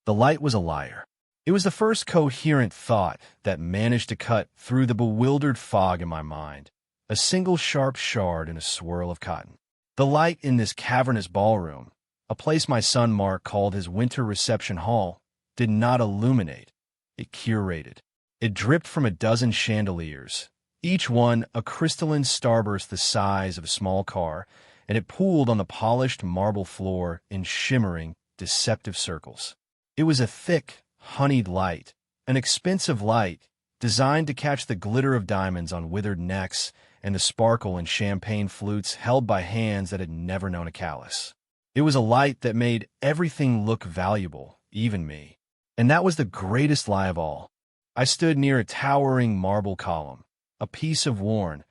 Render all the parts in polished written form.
The light was a liar. It was the first coherent thought that managed to cut through the bewildered fog in my mind, a single sharp shard in a swirl of cotton. The light in this cavernous ballroom, a place my son Mark called his winter reception hall, did not illuminate. It curated. It dripped from a dozen chandeliers, each one a crystalline starburst the size of a small car, and it pooled on the polished marble floor in shimmering, deceptive circles. It was a thick, honeyed light, an expensive light, designed to catch the glitter of diamonds on withered necks and the sparkle in champagne flutes held by hands that had never known a callus. It was a light that made everything look valuable, even me. And that was the greatest lie of all. I stood near a towering marble column, a piece of worn,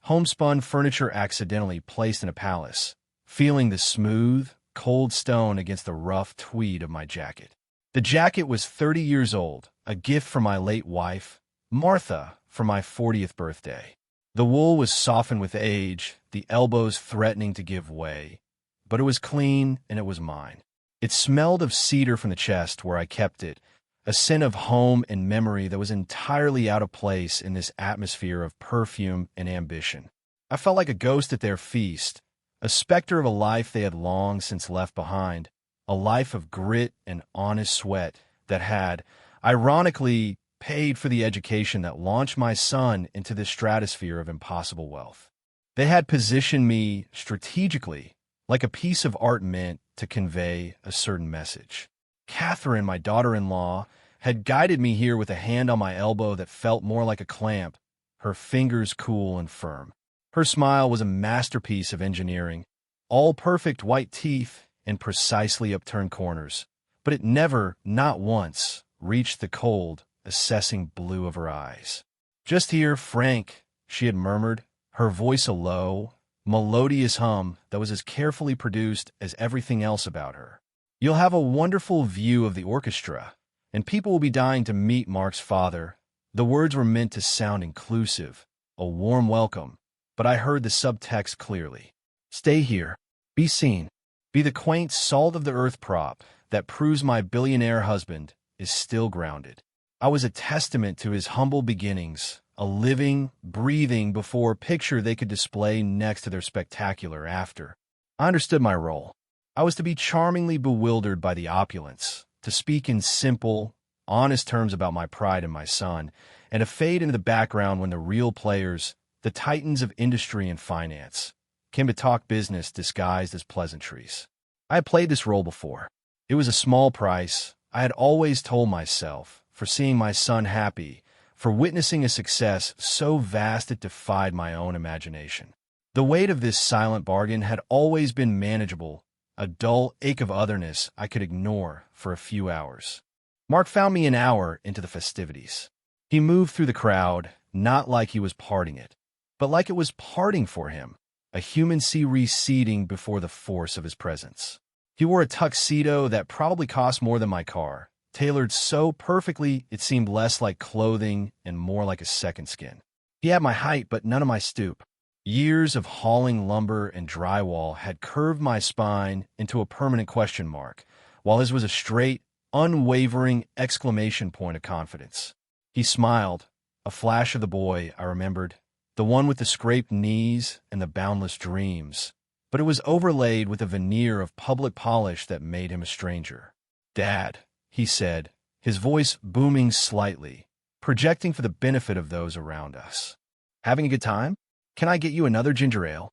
homespun furniture accidentally placed in a palace, feeling the smooth, cold stone against the rough tweed of my jacket. The jacket was 30 years old, a gift from my late wife, Martha, for my 40th birthday. The wool was softened with age, the elbows threatening to give way, but it was clean and it was mine. It smelled of cedar from the chest where I kept it, a scent of home and memory that was entirely out of place in this atmosphere of perfume and ambition. I felt like a ghost at their feast, a specter of a life they had long since left behind, a life of grit and honest sweat that had, ironically, paid for the education that launched my son into the stratosphere of impossible wealth. They had positioned me strategically, like a piece of art meant to convey a certain message. Catherine, my daughter-in-law, had guided me here with a hand on my elbow that felt more like a clamp, her fingers cool and firm. Her smile was a masterpiece of engineering, all perfect white teeth and precisely upturned corners, but it never, not once, reached the cold, assessing blue of her eyes. "Just here, Frank," she had murmured, her voice a low, melodious hum that was as carefully produced as everything else about her. "You'll have a wonderful view of the orchestra, and people will be dying to meet Mark's father." The words were meant to sound inclusive, a warm welcome, but I heard the subtext clearly. Stay here, be seen, be the quaint salt-of-the-earth prop that proves my billionaire husband is still grounded. I was a testament to his humble beginnings, a living, breathing before picture they could display next to their spectacular after. I understood my role. I was to be charmingly bewildered by the opulence, to speak in simple, honest terms about my pride in my son, and to fade into the background when the real players, the titans of industry and finance, came to talk business disguised as pleasantries. I had played this role before. It was a small price, I had always told myself, for seeing my son happy, for witnessing a success so vast it defied my own imagination. The weight of this silent bargain had always been manageable, a dull ache of otherness I could ignore for a few hours. Mark found me an hour into the festivities. He moved through the crowd, not like he was parting it, but like it was parting for him, a human sea receding before the force of his presence. He wore a tuxedo that probably cost more than my car, tailored so perfectly it seemed less like clothing and more like a second skin. He had my height but none of my stoop. Years of hauling lumber and drywall had curved my spine into a permanent question mark, while his was a straight, unwavering exclamation point of confidence. He smiled, a flash of the boy I remembered, the one with the scraped knees and the boundless dreams, but it was overlaid with a veneer of public polish that made him a stranger. "Dad," he said, his voice booming slightly, projecting for the benefit of those around us. "Having a good time? Can I get you another ginger ale?"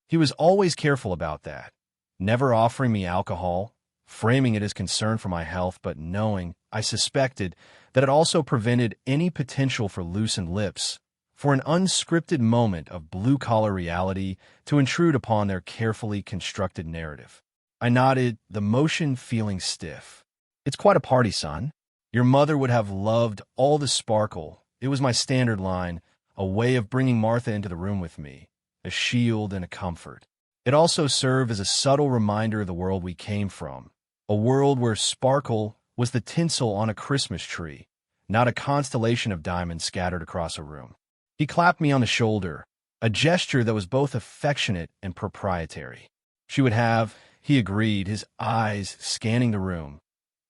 He was always careful about that, never offering me alcohol, framing it as concern for my health, but knowing, I suspected, that it also prevented any potential for loosened lips, for an unscripted moment of blue-collar reality to intrude upon their carefully constructed narrative. I nodded, the motion feeling stiff. "It's quite a party, son. Your mother would have loved all the sparkle." It was my standard line, a way of bringing Martha into the room with me, a shield and a comfort. It also served as a subtle reminder of the world we came from, a world where sparkle was the tinsel on a Christmas tree, not a constellation of diamonds scattered across a room. He clapped me on the shoulder, a gesture that was both affectionate and proprietary. She would have, he agreed, his eyes scanning the room,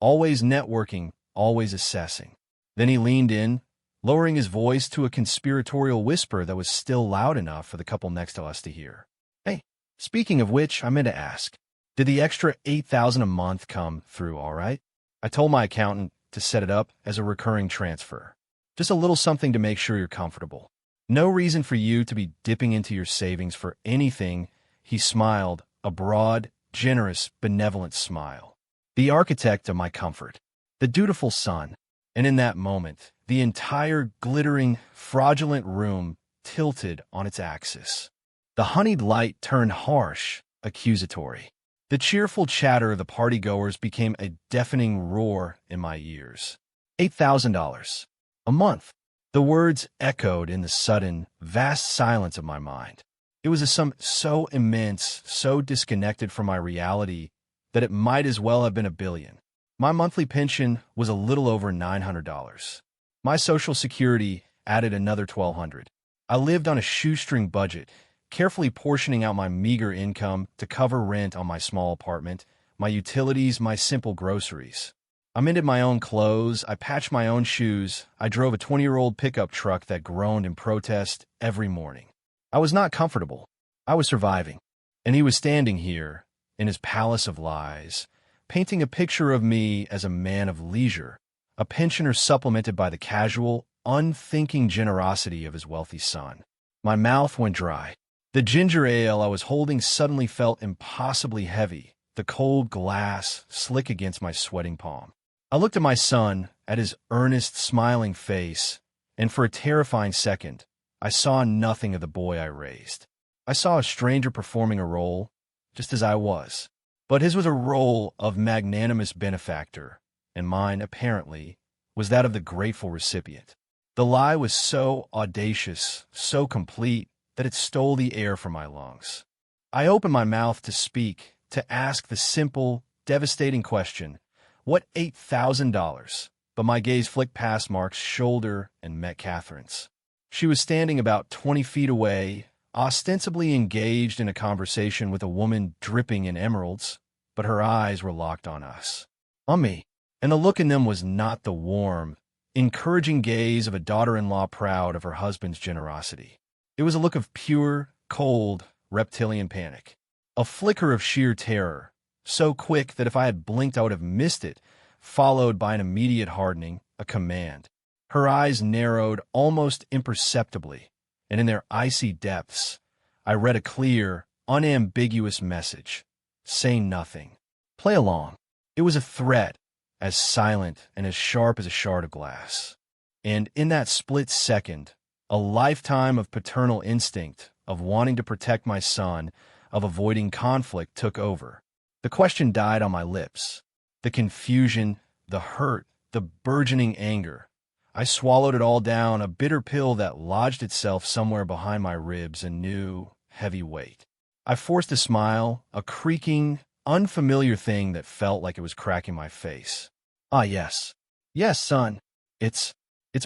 always networking, always assessing. Then he leaned in, lowering his voice to a conspiratorial whisper that was still loud enough for the couple next to us to hear. Hey, speaking of which, I meant to ask, did the extra $8,000 a month come through all right? I told my accountant to set it up as a recurring transfer. Just a little something to make sure you're comfortable. No reason for you to be dipping into your savings for anything. He smiled, a broad, generous, benevolent smile. The architect of my comfort, the dutiful son. And in that moment, the entire glittering, fraudulent room tilted on its axis. The honeyed light turned harsh, accusatory. The cheerful chatter of the partygoers became a deafening roar in my ears. $8,000 a month. The words echoed in the sudden, vast silence of my mind. It was a sum so immense, so disconnected from my reality, that it might as well have been $1 billion. My monthly pension was a little over $900. My Social Security added another $1,200. I lived on a shoestring budget, carefully portioning out my meager income to cover rent on my small apartment, my utilities, my simple groceries. I mended my own clothes, I patched my own shoes, I drove a 20-year-old pickup truck that groaned in protest every morning. I was not comfortable. I was surviving. And he was standing here, in his palace of lies, painting a picture of me as a man of leisure, a pensioner supplemented by the casual, unthinking generosity of his wealthy son. My mouth went dry. The ginger ale I was holding suddenly felt impossibly heavy, the cold glass slick against my sweating palm. I looked at my son, at his earnest, smiling face, and for a terrifying second, I saw nothing of the boy I raised. I saw a stranger performing a role, just as I was. But his was a role of magnanimous benefactor, and mine, apparently, was that of the grateful recipient. The lie was so audacious, so complete, that it stole the air from my lungs. I opened my mouth to speak, to ask the simple, devastating question, what $8,000? But my gaze flicked past Mark's shoulder and met Catherine's. She was standing about 20 feet away, ostensibly engaged in a conversation with a woman dripping in emeralds, but her eyes were locked on us, on me, and the look in them was not the warm, encouraging gaze of a daughter-in-law proud of her husband's generosity. It was a look of pure, cold, reptilian panic, a flicker of sheer terror, so quick that if I had blinked I would have missed it, followed by an immediate hardening, a command. Her eyes narrowed almost imperceptibly, and in their icy depths, I read a clear, unambiguous message. Say nothing. Play along. It was a threat, as silent and as sharp as a shard of glass. And in that split second, a lifetime of paternal instinct, of wanting to protect my son, of avoiding conflict took over. The question died on my lips. The confusion, the hurt, the burgeoning anger. I swallowed it all down, a bitter pill that lodged itself somewhere behind my ribs, a new, heavy weight. I forced a smile, a creaking, unfamiliar thing that felt like it was cracking my face. Ah, yes. Yes, son. It's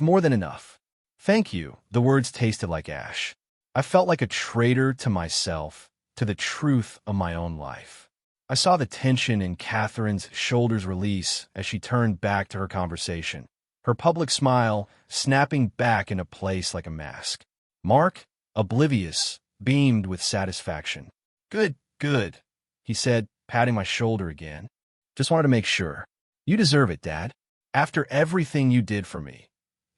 more than enough. Thank you. The words tasted like ash. I felt like a traitor to myself, to the truth of my own life. I saw the tension in Catherine's shoulders release as she turned back to her conversation, her public smile snapping back into place like a mask. Mark, oblivious, beamed with satisfaction. Good, good, he said, patting my shoulder again. Just wanted to make sure. You deserve it, Dad. After everything you did for me.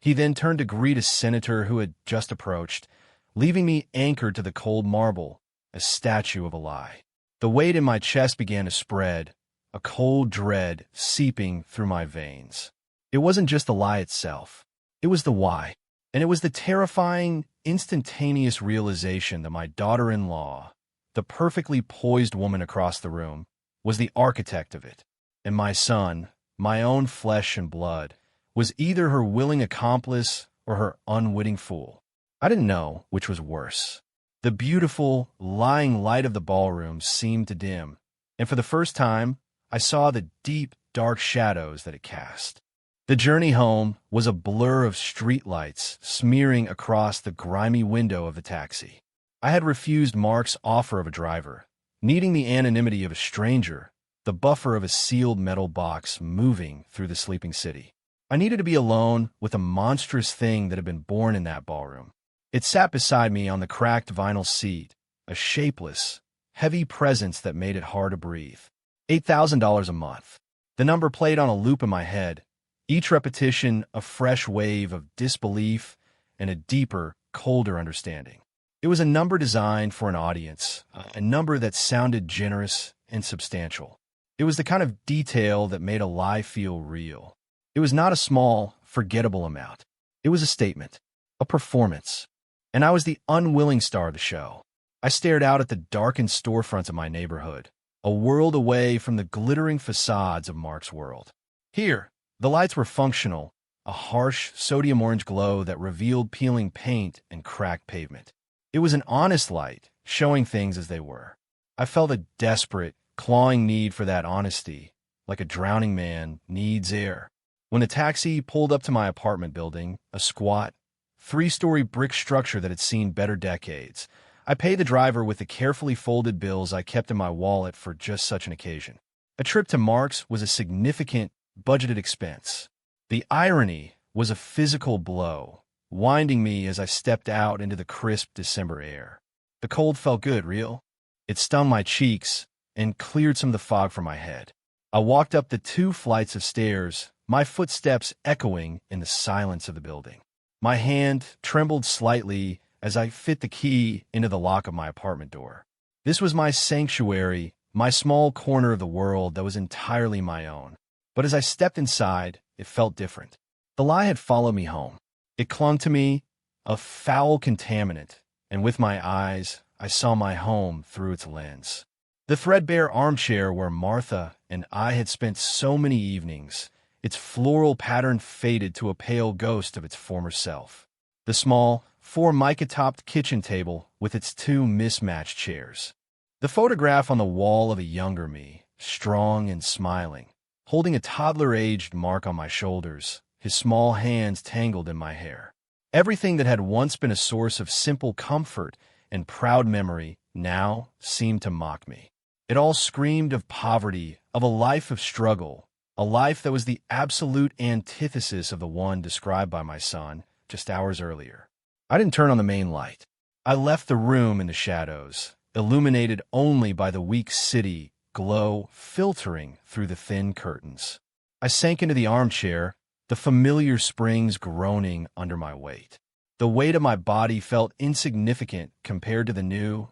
He then turned to greet a senator who had just approached, leaving me anchored to the cold marble, a statue of a lie. The weight in my chest began to spread, a cold dread seeping through my veins. It wasn't just the lie itself. It was the why. And it was the terrifying, instantaneous realization that my daughter-in-law, the perfectly poised woman across the room, was the architect of it. And my son, my own flesh and blood, was either her willing accomplice or her unwitting fool. I didn't know which was worse. The beautiful, lying light of the ballroom seemed to dim, and for the first time, I saw the deep, dark shadows that it cast. The journey home was a blur of streetlights smearing across the grimy window of the taxi. I had refused Mark's offer of a driver, needing the anonymity of a stranger, the buffer of a sealed metal box moving through the sleeping city. I needed to be alone with a monstrous thing that had been born in that ballroom. It sat beside me on the cracked vinyl seat, a shapeless, heavy presence that made it hard to breathe. $8,000 a month. The number played on a loop in my head, each repetition a fresh wave of disbelief and a deeper, colder understanding. It was a number designed for an audience, a number that sounded generous and substantial. It was the kind of detail that made a lie feel real. It was not a small, forgettable amount. It was a statement, a performance. And I was the unwilling star of the show. I stared out at the darkened storefronts of my neighborhood, a world away from the glittering facades of Mark's world. Here, the lights were functional, a harsh sodium orange glow that revealed peeling paint and cracked pavement. It was an honest light, showing things as they were. I felt a desperate, clawing need for that honesty, like a drowning man needs air. When the taxi pulled up to my apartment building, a squat, three-story brick structure that had seen better decades, I paid the driver with the carefully folded bills I kept in my wallet for just such an occasion. A trip to Mark's was a significant, budgeted expense. The irony was a physical blow, winding me as I stepped out into the crisp December air. The cold felt good, real. It stung my cheeks and cleared some of the fog from my head. I walked up the 2 flights of stairs, my footsteps echoing in the silence of the building. My hand trembled slightly as I fit the key into the lock of my apartment door. This was my sanctuary, my small corner of the world that was entirely my own. But as I stepped inside, it felt different. The lie had followed me home. It clung to me, a foul contaminant, and with my eyes, I saw my home through its lens. The threadbare armchair where Martha and I had spent so many evenings, its floral pattern faded to a pale ghost of its former self. The small, 4 mica-topped kitchen table with its 2 mismatched chairs. The photograph on the wall of a younger me, strong and smiling, holding a toddler-aged Mark on my shoulders, his small hands tangled in my hair. Everything that had once been a source of simple comfort and proud memory now seemed to mock me. It all screamed of poverty, of a life of struggle, a life that was the absolute antithesis of the one described by my son just hours earlier. I didn't turn on the main light. I left the room in the shadows, illuminated only by the weak city glow filtering through the thin curtains. I sank into the armchair, the familiar springs groaning under my weight. The weight of my body felt insignificant compared to the new,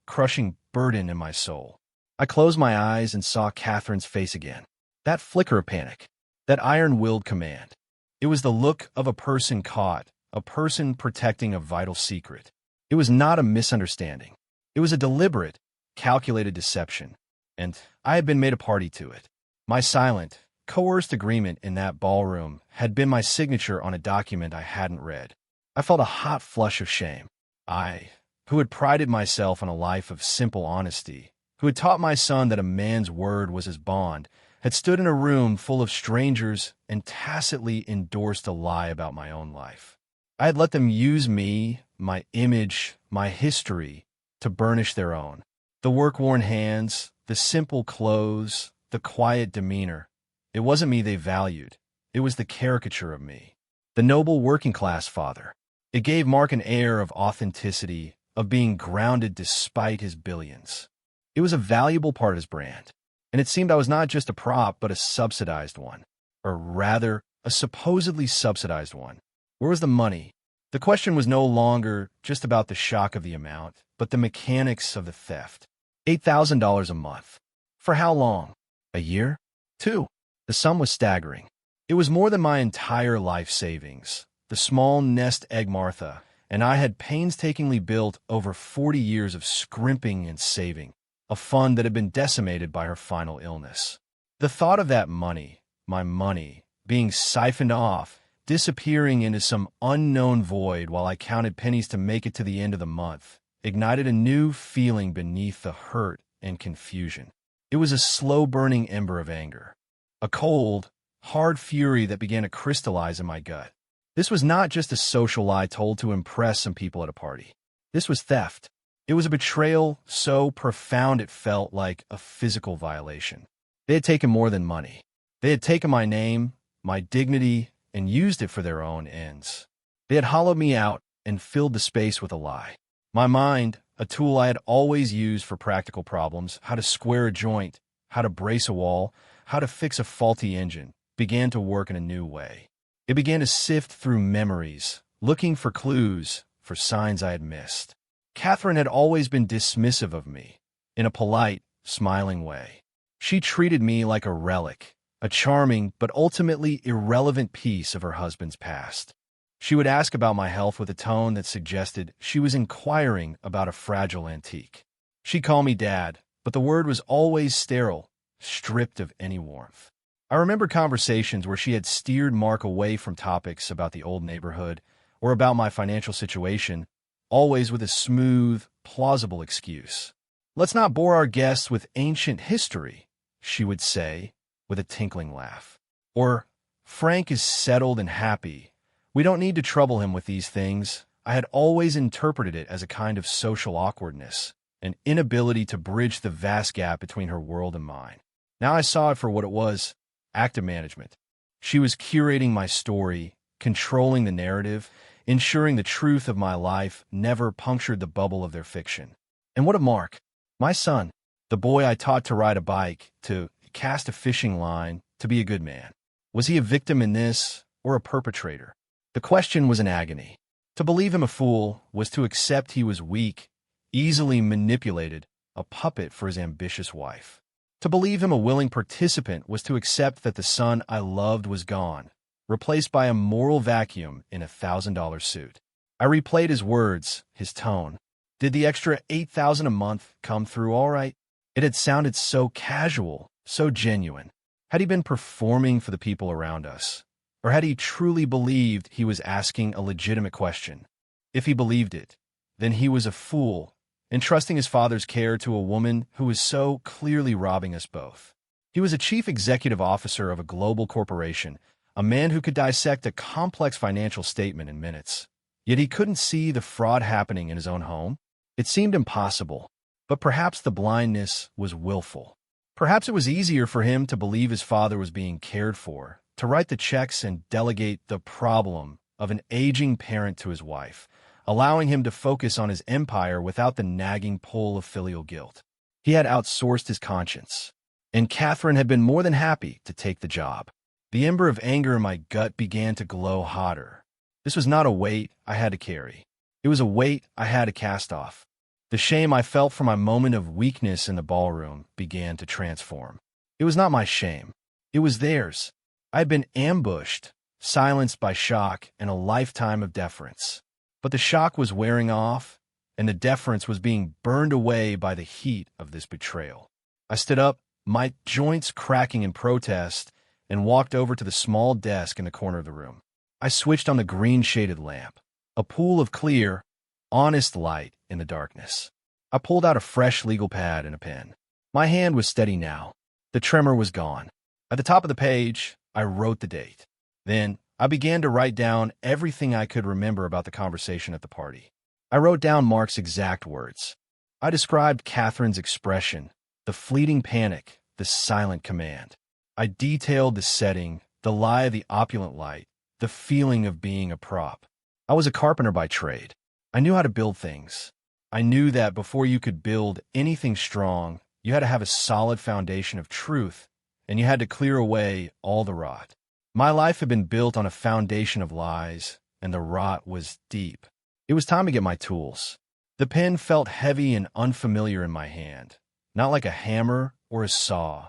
crushing burden in my soul. I closed my eyes and saw Catherine's face again. That flicker of panic, that iron-willed command. It was the look of a person caught, a person protecting a vital secret. It was not a misunderstanding. It was a deliberate, calculated deception, and I had been made a party to it. My silent, coerced agreement in that ballroom had been my signature on a document I hadn't read. I felt a hot flush of shame. I, who had prided myself on a life of simple honesty, who had taught my son that a man's word was his bond, had stood in a room full of strangers and tacitly endorsed a lie about my own life. I had let them use me, my image, my history, to burnish their own. The work-worn hands, the simple clothes, the quiet demeanor. It wasn't me they valued. It was the caricature of me. The noble working-class father. It gave Mark an air of authenticity, of being grounded despite his billions. It was a valuable part of his brand. And it seemed I was not just a prop, but a subsidized one. Or rather, a supposedly subsidized one. Where was the money? The question was no longer just about the shock of the amount, but the mechanics of the theft. $8,000 a month. For how long? A year? 2. The sum was staggering. It was more than my entire life savings. The small nest egg Martha and I had painstakingly built over 40 years of scrimping and saving, a fund that had been decimated by her final illness. The thought of that money, my money, being siphoned off, disappearing into some unknown void while I counted pennies to make it to the end of the month, ignited a new feeling beneath the hurt and confusion. It was a slow-burning ember of anger, a cold, hard fury that began to crystallize in my gut. This was not just a social lie told to impress some people at a party. This was theft. It was a betrayal so profound it felt like a physical violation. They had taken more than money. They had taken my name, my dignity, and used it for their own ends. They had hollowed me out and filled the space with a lie. My mind, a tool I had always used for practical problems, how to square a joint, how to brace a wall, how to fix a faulty engine, began to work in a new way. It began to sift through memories, looking for clues, for signs I had missed. Catherine had always been dismissive of me, in a polite, smiling way. She treated me like a relic, a charming but ultimately irrelevant piece of her husband's past. She would ask about my health with a tone that suggested she was inquiring about a fragile antique. She'd call me Dad, but the word was always sterile, stripped of any warmth. I remember conversations where she had steered Mark away from topics about the old neighborhood or about my financial situation, always with a smooth, plausible excuse. "Let's not bore our guests with ancient history," she would say, with a tinkling laugh. Or, "Frank is settled and happy. We don't need to trouble him with these things." I had always interpreted it as a kind of social awkwardness, an inability to bridge the vast gap between her world and mine. Now I saw it for what it was, active management. She was curating my story, controlling the narrative, ensuring the truth of my life never punctured the bubble of their fiction. And what of Mark? My son, the boy I taught to ride a bike, to cast a fishing line, to be a good man. Was he a victim in this, or a perpetrator? The question was an agony. To believe him a fool was to accept he was weak, easily manipulated, a puppet for his ambitious wife. To believe him a willing participant was to accept that the son I loved was gone, replaced by a moral vacuum in a $1,000 suit. I replayed his words, his tone. Did the extra $8,000 a month come through all right? It had sounded so casual, so genuine. Had he been performing for the people around us? Or had he truly believed he was asking a legitimate question? If he believed it, then he was a fool, entrusting his father's care to a woman who was so clearly robbing us both. He was a chief executive officer of a global corporation, a man who could dissect a complex financial statement in minutes. Yet he couldn't see the fraud happening in his own home. It seemed impossible, but perhaps the blindness was willful. Perhaps it was easier for him to believe his father was being cared for, to write the checks and delegate the problem of an aging parent to his wife, allowing him to focus on his empire without the nagging pull of filial guilt. He had outsourced his conscience, and Catherine had been more than happy to take the job. The ember of anger in my gut began to glow hotter. This was not a weight I had to carry. It was a weight I had to cast off. The shame I felt for my moment of weakness in the ballroom began to transform. It was not my shame. It was theirs. I had been ambushed, silenced by shock and a lifetime of deference. But the shock was wearing off, and the deference was being burned away by the heat of this betrayal. I stood up, my joints cracking in protest, and walked over to the small desk in the corner of the room. I switched on the green-shaded lamp, a pool of clear, honest light in the darkness. I pulled out a fresh legal pad and a pen. My hand was steady now. The tremor was gone. At the top of the page, I wrote the date. Then, I began to write down everything I could remember about the conversation at the party. I wrote down Mark's exact words. I described Catherine's expression, the fleeting panic, the silent command. I detailed the setting, the lie of the opulent light, the feeling of being a prop. I was a carpenter by trade. I knew how to build things. I knew that before you could build anything strong, you had to have a solid foundation of truth, and you had to clear away all the rot. My life had been built on a foundation of lies, and the rot was deep. It was time to get my tools. The pen felt heavy and unfamiliar in my hand, not like a hammer or a saw,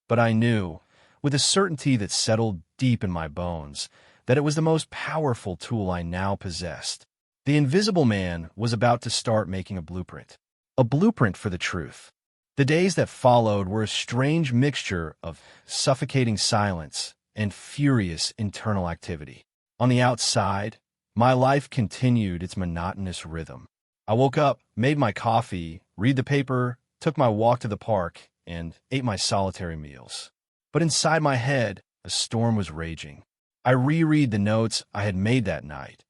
but I knew, with a certainty that settled deep in my bones, that it was the most powerful tool I now possessed. The Invisible Man was about to start making a blueprint for the truth. The days that followed were a strange mixture of suffocating silence and furious internal activity. On the outside, my life continued its monotonous rhythm. I woke up, made my coffee, read the paper, took my walk to the park, and ate my solitary meals. But inside my head, a storm was raging. I reread the notes I had made that night,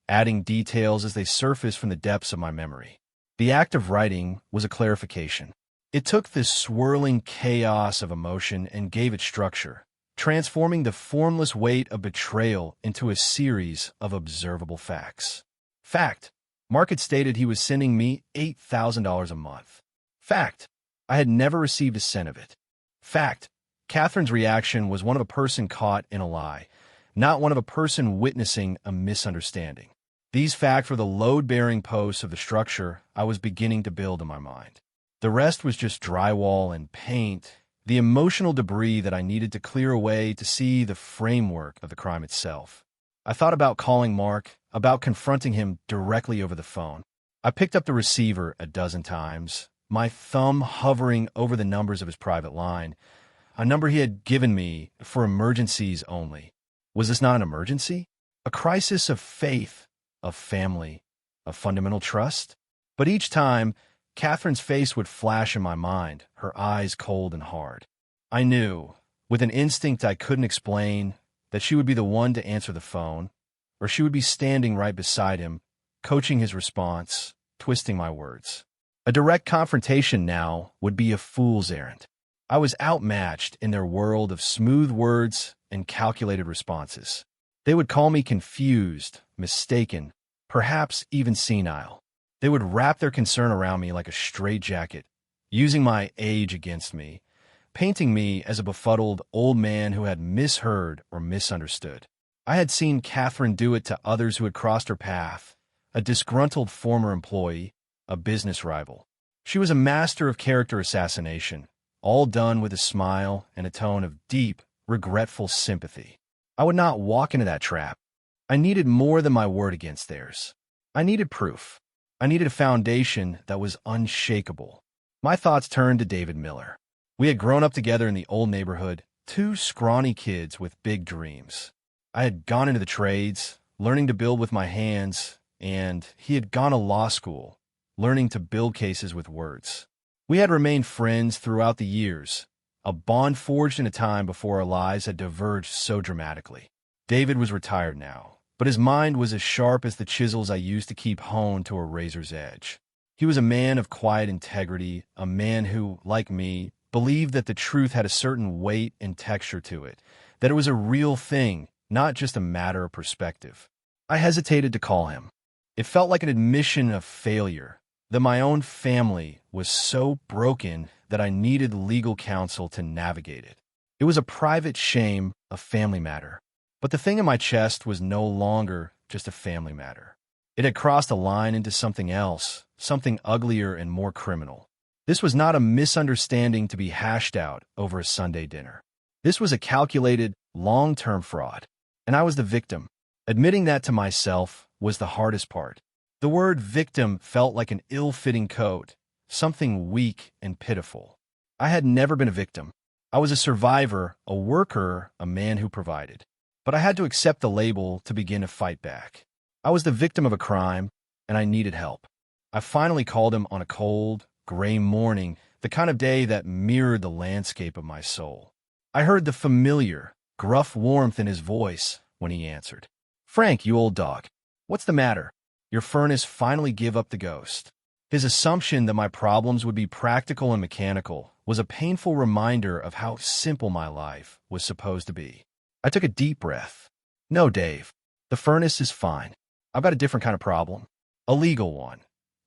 adding details as they surfaced from the depths of my memory. The act of writing was a clarification. It took this swirling chaos of emotion and gave it structure, transforming the formless weight of betrayal into a series of observable facts. Fact: Mark had stated he was sending me $8,000 a month. Fact: I had never received a cent of it. Fact: Catherine's reaction was one of a person caught in a lie, not one of a person witnessing a misunderstanding. These facts were the load-bearing posts of the structure I was beginning to build in my mind. The rest was just drywall and paint, the emotional debris that I needed to clear away to see the framework of the crime itself. I thought about calling Mark, about confronting him directly over the phone. I picked up the receiver a dozen times, my thumb hovering over the numbers of his private line, a number he had given me for emergencies only. Was this not an emergency? A crisis of faith, of family, of fundamental trust? But each time, Catherine's face would flash in my mind, her eyes cold and hard. I knew, with an instinct I couldn't explain, that she would be the one to answer the phone, or she would be standing right beside him, coaching his response, twisting my words. A direct confrontation now would be a fool's errand. I was outmatched in their world of smooth words and calculated responses. They would call me confused, mistaken, perhaps even senile. They would wrap their concern around me like a straitjacket, using my age against me, painting me as a befuddled old man who had misheard or misunderstood. I had seen Catherine do it to others who had crossed her path, a disgruntled former employee, a business rival. She was a master of character assassination, all done with a smile and a tone of deep, regretful sympathy. I would not walk into that trap. I needed more than my word against theirs. I needed proof. I needed a foundation that was unshakable. My thoughts turned to David Miller. We had grown up together in the old neighborhood, two scrawny kids with big dreams. I had gone into the trades, learning to build with my hands, and he had gone to law school, learning to build cases with words. We had remained friends throughout the years, a bond forged in a time before our lives had diverged so dramatically. David was retired now, but his mind was as sharp as the chisels I used to keep honed to a razor's edge. He was a man of quiet integrity, a man who, like me, believed that the truth had a certain weight and texture to it, that it was a real thing, not just a matter of perspective. I hesitated to call him. It felt like an admission of failure, that my own family was so broken that I needed legal counsel to navigate it. It was a private shame, a family matter. But the thing in my chest was no longer just a family matter. It had crossed a line into something else, something uglier and more criminal. This was not a misunderstanding to be hashed out over a Sunday dinner. This was a calculated, long-term fraud. And I was the victim. Admitting that to myself was the hardest part. The word victim felt like an ill-fitting coat, something weak and pitiful. I had never been a victim. I was a survivor, a worker, a man who provided. But I had to accept the label to begin to fight back. I was the victim of a crime, and I needed help. I finally called him on a cold, gray morning, the kind of day that mirrored the landscape of my soul. I heard the familiar, gruff warmth in his voice when he answered. "Frank, you old dog. What's the matter? Your furnace finally give up the ghost." His assumption that my problems would be practical and mechanical was a painful reminder of how simple my life was supposed to be. I took a deep breath. "No, Dave. The furnace is fine. I've got a different kind of problem. A legal one."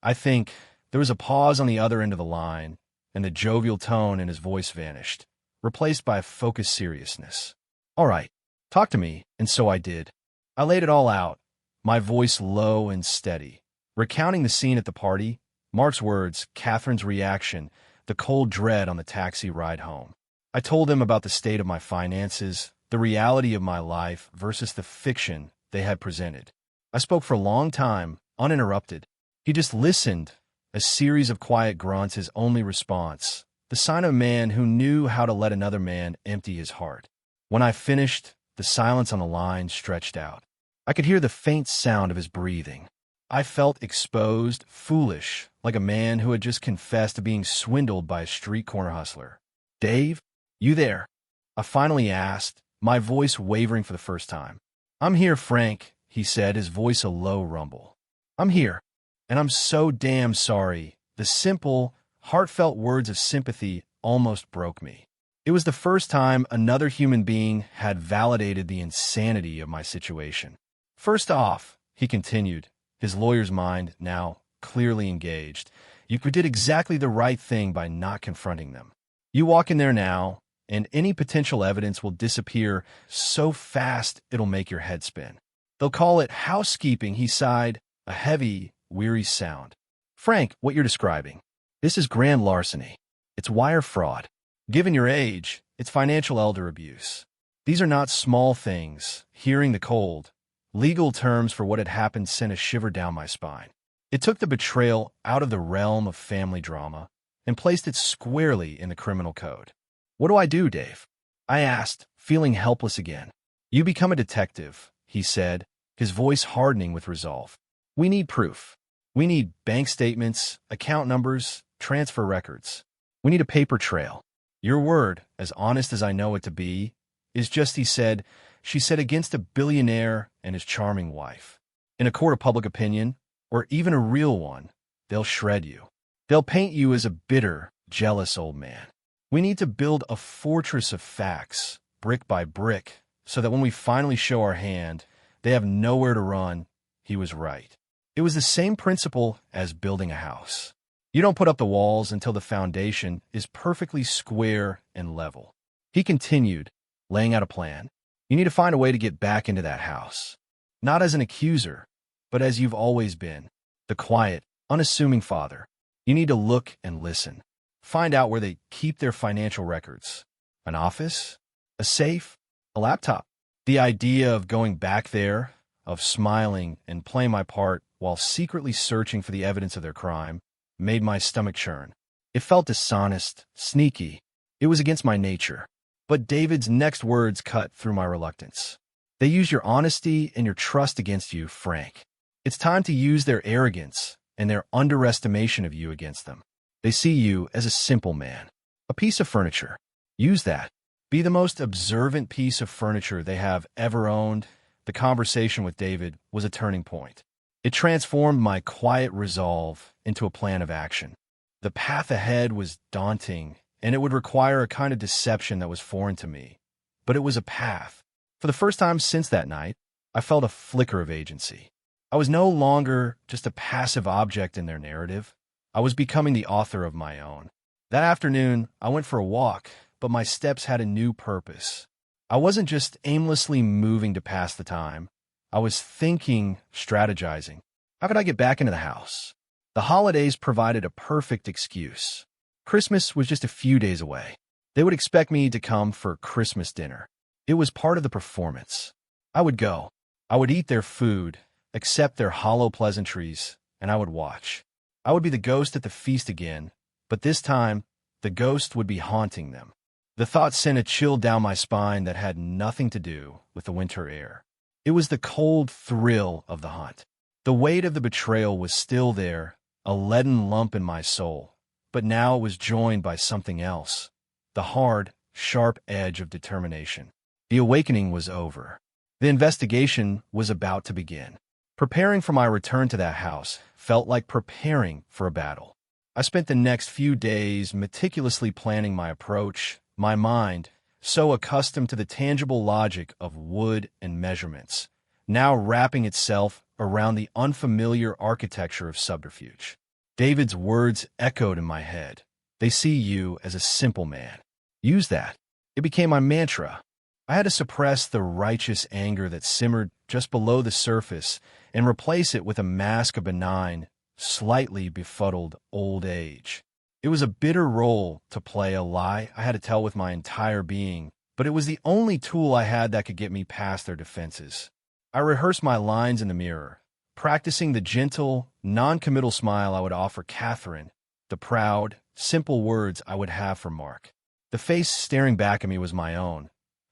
I think there was a pause on the other end of the line, and the jovial tone in his voice vanished, replaced by a focused seriousness. "All right, talk to me," and so I did. I laid it all out, my voice low and steady, recounting the scene at the party, Mark's words, Catherine's reaction, the cold dread on the taxi ride home. I told him about the state of my finances, the reality of my life versus the fiction they had presented. I spoke for a long time, uninterrupted. He just listened, a series of quiet grunts his only response, the sign of a man who knew how to let another man empty his heart. When I finished, the silence on the line stretched out. I could hear the faint sound of his breathing. I felt exposed, foolish, like a man who had just confessed to being swindled by a street corner hustler. "Dave, you there?" I finally asked, my voice wavering for the first time. "I'm here, Frank," he said, his voice a low rumble. "I'm here, and I'm so damn sorry." The simple, heartfelt words of sympathy almost broke me. It was the first time another human being had validated the insanity of my situation. First off, he continued, his lawyer's mind now clearly engaged, you did exactly the right thing by not confronting them. You walk in there now, and any potential evidence will disappear so fast it'll make your head spin. They'll call it housekeeping, he sighed, a heavy, weary sound. Frank, what you're describing, this is grand larceny. It's wire fraud. Given your age, it's financial elder abuse. These are not small things. Hearing the cold, legal terms for what had happened sent a shiver down my spine. It took the betrayal out of the realm of family drama and placed it squarely in the criminal code. What do I do, Dave? I asked, feeling helpless again. You become a detective, he said, his voice hardening with resolve. We need proof. We need bank statements, account numbers, transfer records. We need a paper trail. Your word, as honest as I know it to be, is just, she said against a billionaire and his charming wife. In a court of public opinion, or even a real one, they'll shred you. They'll paint you as a bitter, jealous old man. We need to build a fortress of facts, brick by brick, so that when we finally show our hand, they have nowhere to run. He was right. It was the same principle as building a house. You don't put up the walls until the foundation is perfectly square and level. He continued, laying out a plan. You need to find a way to get back into that house. Not as an accuser, but as you've always been, the quiet, unassuming father. You need to look and listen. Find out where they keep their financial records. An office? A safe? A laptop? The idea of going back there, of smiling and playing my part while secretly searching for the evidence of their crime, made my stomach churn. It felt dishonest, sneaky. It was against my nature. But David's next words cut through my reluctance. They use your honesty and your trust against you, Frank. It's time to use their arrogance and their underestimation of you against them. They see you as a simple man, a piece of furniture. Use that. Be the most observant piece of furniture they have ever owned. The conversation with David was a turning point. It transformed my quiet resolve into a plan of action. The path ahead was daunting, and it would require a kind of deception that was foreign to me. But it was a path. For the first time since that night, I felt a flicker of agency. I was no longer just a passive object in their narrative. I was becoming the author of my own. That afternoon, I went for a walk, but my steps had a new purpose. I wasn't just aimlessly moving to pass the time. I was thinking, strategizing. How could I get back into the house? The holidays provided a perfect excuse. Christmas was just a few days away. They would expect me to come for Christmas dinner. It was part of the performance. I would go. I would eat their food, accept their hollow pleasantries, and I would watch. I would be the ghost at the feast again, but this time, the ghost would be haunting them. The thought sent a chill down my spine that had nothing to do with the winter air. It was the cold thrill of the hunt. The weight of the betrayal was still there, a leaden lump in my soul, but now it was joined by something else, the hard, sharp edge of determination. The awakening was over. The investigation was about to begin. Preparing for my return to that house felt like preparing for a battle. I spent the next few days meticulously planning my approach, my mind, so accustomed to the tangible logic of wood and measurements, now wrapping itself around the unfamiliar architecture of subterfuge. David's words echoed in my head. They see you as a simple man. Use that. It became my mantra. I had to suppress the righteous anger that simmered just below the surface and replace it with a mask of benign, slightly befuddled old age. It was a bitter role to play, a lie I had to tell with my entire being, but it was the only tool I had that could get me past their defenses. I rehearsed my lines in the mirror, practicing the gentle, non-committal smile I would offer Catherine, the proud, simple words I would have for Mark. The face staring back at me was my own,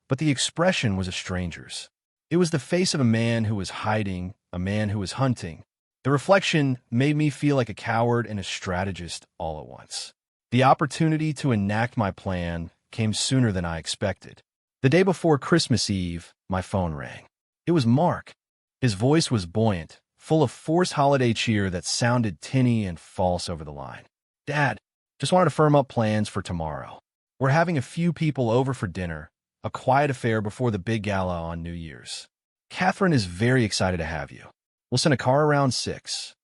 but the expression was a stranger's. It was the face of a man who was hiding, a man who was hunting. The reflection made me feel like a coward and a strategist all at once. The opportunity to enact my plan came sooner than I expected. The day before Christmas Eve, my phone rang. It was Mark. His voice was buoyant, full of forced holiday cheer that sounded tinny and false over the line. "Dad, Just wanted to firm up plans for tomorrow. We're having a few people over for dinner, a quiet affair before the big gala on New Year's. Catherine is very excited to have you. We'll send a car around 6.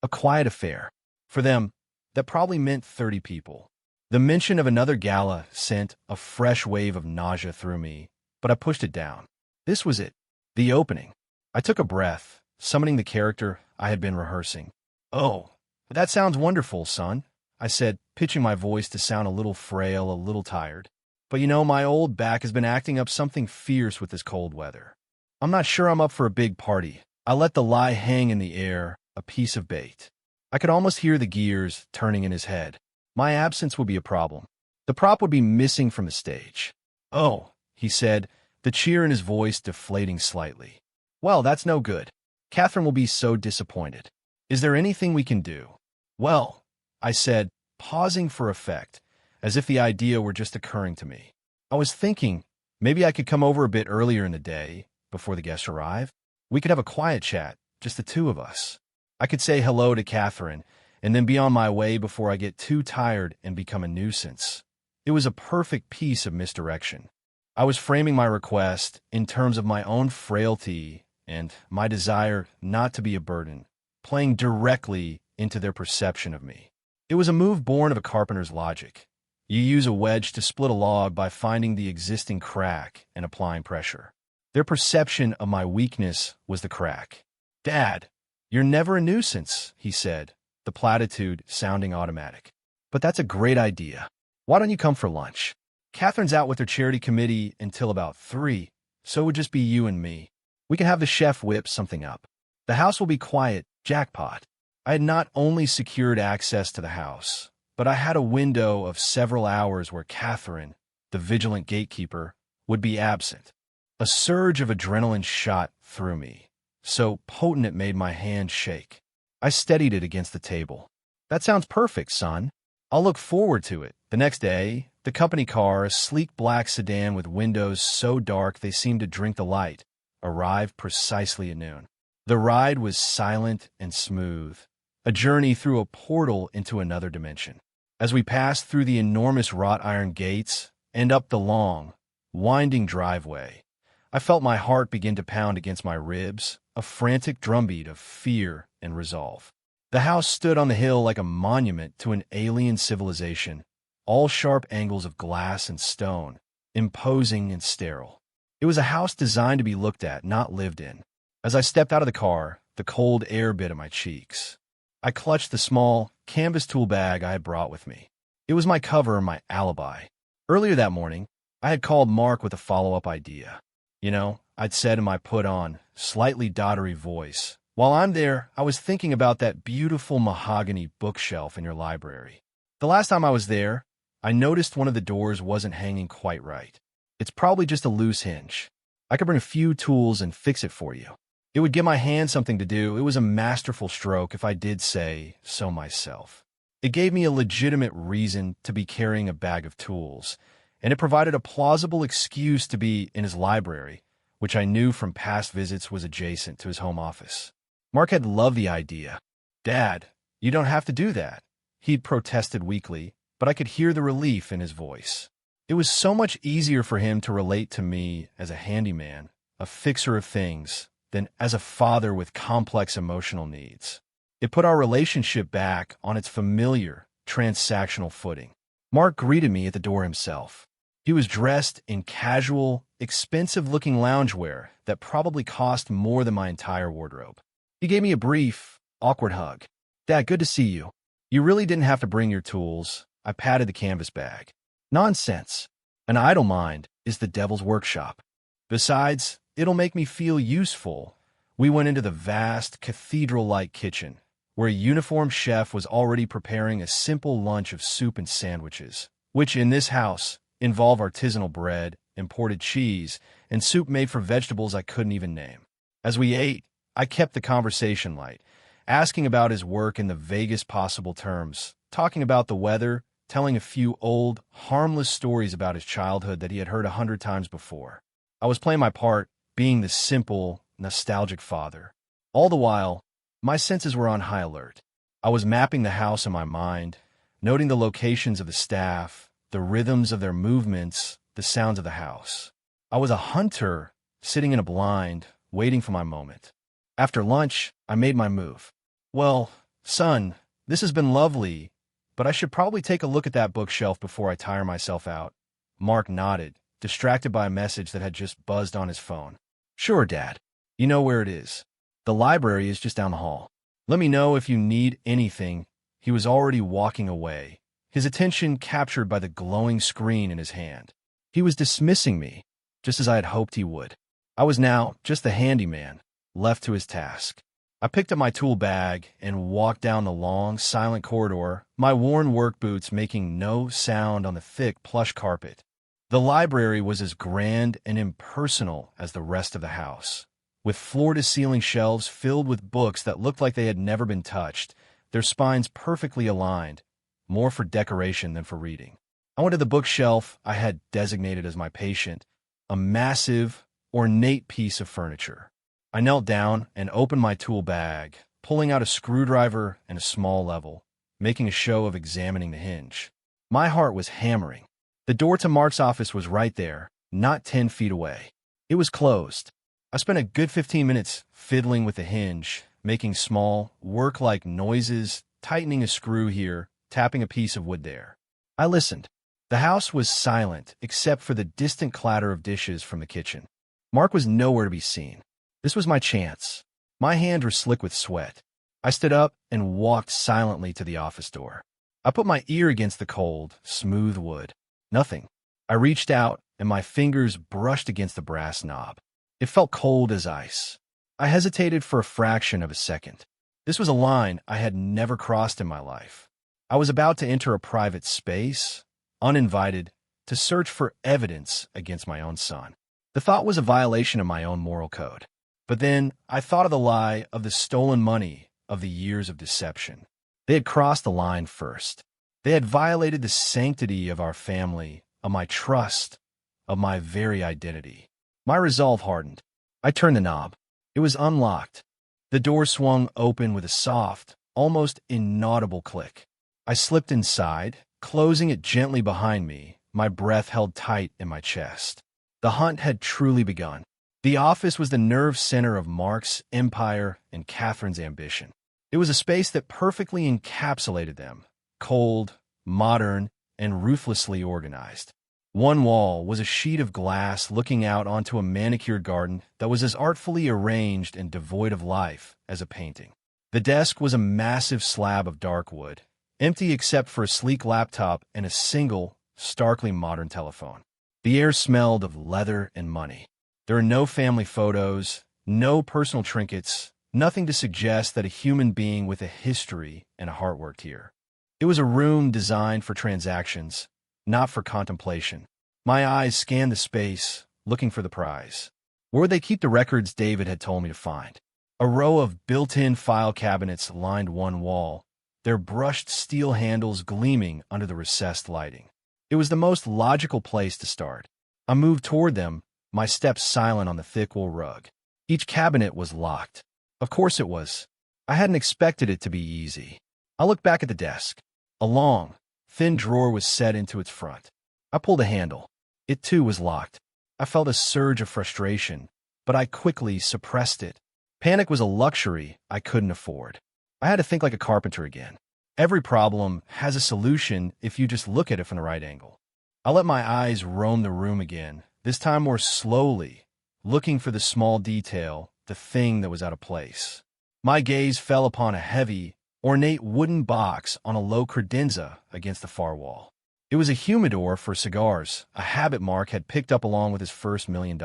A quiet affair. For them, that probably meant 30 people. The mention of another gala sent a fresh wave of nausea through me, but I pushed it down. This was it. The opening. I took a breath, summoning the character I had been rehearsing. "Oh, that sounds wonderful, son," I said, pitching my voice to sound a little frail, a little tired. "But you know, my old back has been acting up something fierce with this cold weather. I'm not sure I'm up for a big party." I let the lie hang in the air, a piece of bait. I could almost hear the gears turning in his head. My absence would be a problem. The prop would be missing from the stage. "Oh," he said, the cheer in his voice deflating slightly. "Well, that's no good. Catherine will be so disappointed. Is there anything we can do?" "Well," I said, pausing for effect, as if the idea were just occurring to me. "I was thinking maybe I could come over a bit earlier in the day, before the guests arrive. We could have a quiet chat, just the two of us. I could say hello to Catherine, and then be on my way before I get too tired and become a nuisance." It was a perfect piece of misdirection. I was framing my request in terms of my own frailty and my desire not to be a burden, playing directly into their perception of me. It was a move born of a carpenter's logic. You use a wedge to split a log by finding the existing crack and applying pressure. Their perception of my weakness was the crack. "Dad, you're never a nuisance," he said, the platitude sounding automatic. "But that's a great idea. Why don't you come for lunch? Catherine's out with her charity committee until about 3, so it would just be you and me. We can have the chef whip something up. The house will be quiet, jackpot." I had not only secured access to the house, but I had a window of several hours where Catherine, the vigilant gatekeeper, would be absent. A surge of adrenaline shot through me, so potent it made my hand shake. I steadied it against the table. "That sounds perfect, son. I'll look forward to it." The next day, the company car, a sleek black sedan with windows so dark they seemed to drink the light, arrived precisely at noon. The ride was silent and smooth, a journey through a portal into another dimension. As we passed through the enormous wrought iron gates and up the long, winding driveway, I felt my heart begin to pound against my ribs, a frantic drumbeat of fear and resolve. The house stood on the hill like a monument to an alien civilization, all sharp angles of glass and stone, imposing and sterile. It was a house designed to be looked at, not lived in. As I stepped out of the car, the cold air bit at my cheeks. I clutched the small, canvas tool bag I had brought with me. It was my cover and my alibi. Earlier that morning, I had called Mark with a follow-up idea. "You know," I'd said in my put-on, slightly doddery voice, "while I'm there, I was thinking about that beautiful mahogany bookshelf in your library. The last time I was there, I noticed one of the doors wasn't hanging quite right. It's probably just a loose hinge. I could bring a few tools and fix it for you. It would give my hand something to do. It was a masterful stroke, if I did say so myself. It gave me a legitimate reason to be carrying a bag of tools, and it provided a plausible excuse to be in his library, which I knew from past visits was adjacent to his home office. Mark had loved the idea. "Dad, you don't have to do that," he'd protested weakly, but I could hear the relief in his voice. It was so much easier for him to relate to me as a handyman, a fixer of things, than as a father with complex emotional needs. It put our relationship back on its familiar, transactional footing. Mark greeted me at the door himself. He was dressed in casual, expensive-looking loungewear that probably cost more than my entire wardrobe. He gave me a brief, awkward hug. "Dad, good to see you. You really didn't have to bring your tools." I patted the canvas bag. "Nonsense. An idle mind is the devil's workshop. Besides, it'll make me feel useful." We went into the vast, cathedral-like kitchen, where a uniformed chef was already preparing a simple lunch of soup and sandwiches, which in this house involve artisanal bread, imported cheese, and soup made from vegetables I couldn't even name. As we ate, I kept the conversation light, asking about his work in the vaguest possible terms, talking about the weather, telling a few old, harmless stories about his childhood that he had heard 100 times before. I was playing my part, being the simple, nostalgic father. All the while, my senses were on high alert. I was mapping the house in my mind, noting the locations of the staff, the rhythms of their movements, the sounds of the house. I was a hunter sitting in a blind, waiting for my moment. After lunch, I made my move. "Well, son, this has been lovely, but I should probably take a look at that bookshelf before I tire myself out." Mark nodded, distracted by a message that had just buzzed on his phone. "Sure, Dad. You know where it is. The library is just down the hall. Let me know if you need anything." He was already walking away, his attention captured by the glowing screen in his hand. He was dismissing me, just as I had hoped he would. I was now just the handyman, left to his task. I picked up my tool bag and walked down the long, silent corridor, my worn work boots making no sound on the thick plush carpet. The library was as grand and impersonal as the rest of the house, with floor-to-ceiling shelves filled with books that looked like they had never been touched, their spines perfectly aligned, more for decoration than for reading. I went to the bookshelf I had designated as my patient, a massive, ornate piece of furniture. I knelt down and opened my tool bag, pulling out a screwdriver and a small level, making a show of examining the hinge. My heart was hammering. The door to Mark's office was right there, not 10 feet away. It was closed. I spent a good 15 minutes fiddling with the hinge, making small, work-like noises, tightening a screw here, tapping a piece of wood there. I listened. The house was silent, except for the distant clatter of dishes from the kitchen. Mark was nowhere to be seen. This was my chance. My hands were slick with sweat. I stood up and walked silently to the office door. I put my ear against the cold, smooth wood. Nothing. I reached out, and my fingers brushed against the brass knob. It felt cold as ice. I hesitated for a fraction of a second. This was a line I had never crossed in my life. I was about to enter a private space, uninvited, to search for evidence against my own son. The thought was a violation of my own moral code. But then I thought of the lie, of the stolen money, of the years of deception. They had crossed the line first. They had violated the sanctity of our family, of my trust, of my very identity. My resolve hardened. I turned the knob. It was unlocked. The door swung open with a soft, almost inaudible click. I slipped inside, closing it gently behind me, my breath held tight in my chest. The hunt had truly begun. The office was the nerve center of Mark's empire and Catherine's ambition. It was a space that perfectly encapsulated them, cold, modern, and ruthlessly organized. One wall was a sheet of glass looking out onto a manicured garden that was as artfully arranged and devoid of life as a painting. The desk was a massive slab of dark wood, empty except for a sleek laptop and a single, starkly modern telephone. The air smelled of leather and money. There are no family photos, no personal trinkets, nothing to suggest that a human being with a history and a heart worked here. It was a room designed for transactions, not for contemplation. My eyes scanned the space, looking for the prize. Where would they keep the records David had told me to find? A row of built-in file cabinets lined one wall, their brushed steel handles gleaming under the recessed lighting. It was the most logical place to start. I moved toward them, my steps silent on the thick wool rug. Each cabinet was locked. Of course it was. I hadn't expected it to be easy. I looked back at the desk. A long, thin drawer was set into its front. I pulled a handle. It too was locked. I felt a surge of frustration, but I quickly suppressed it. Panic was a luxury I couldn't afford. I had to think like a carpenter again. Every problem has a solution if you just look at it from the right angle. I let my eyes roam the room again, this time more slowly, looking for the small detail, the thing that was out of place. My gaze fell upon a heavy, ornate wooden box on a low credenza against the far wall. It was a humidor for cigars, a habit Mark had picked up along with his first $1 million.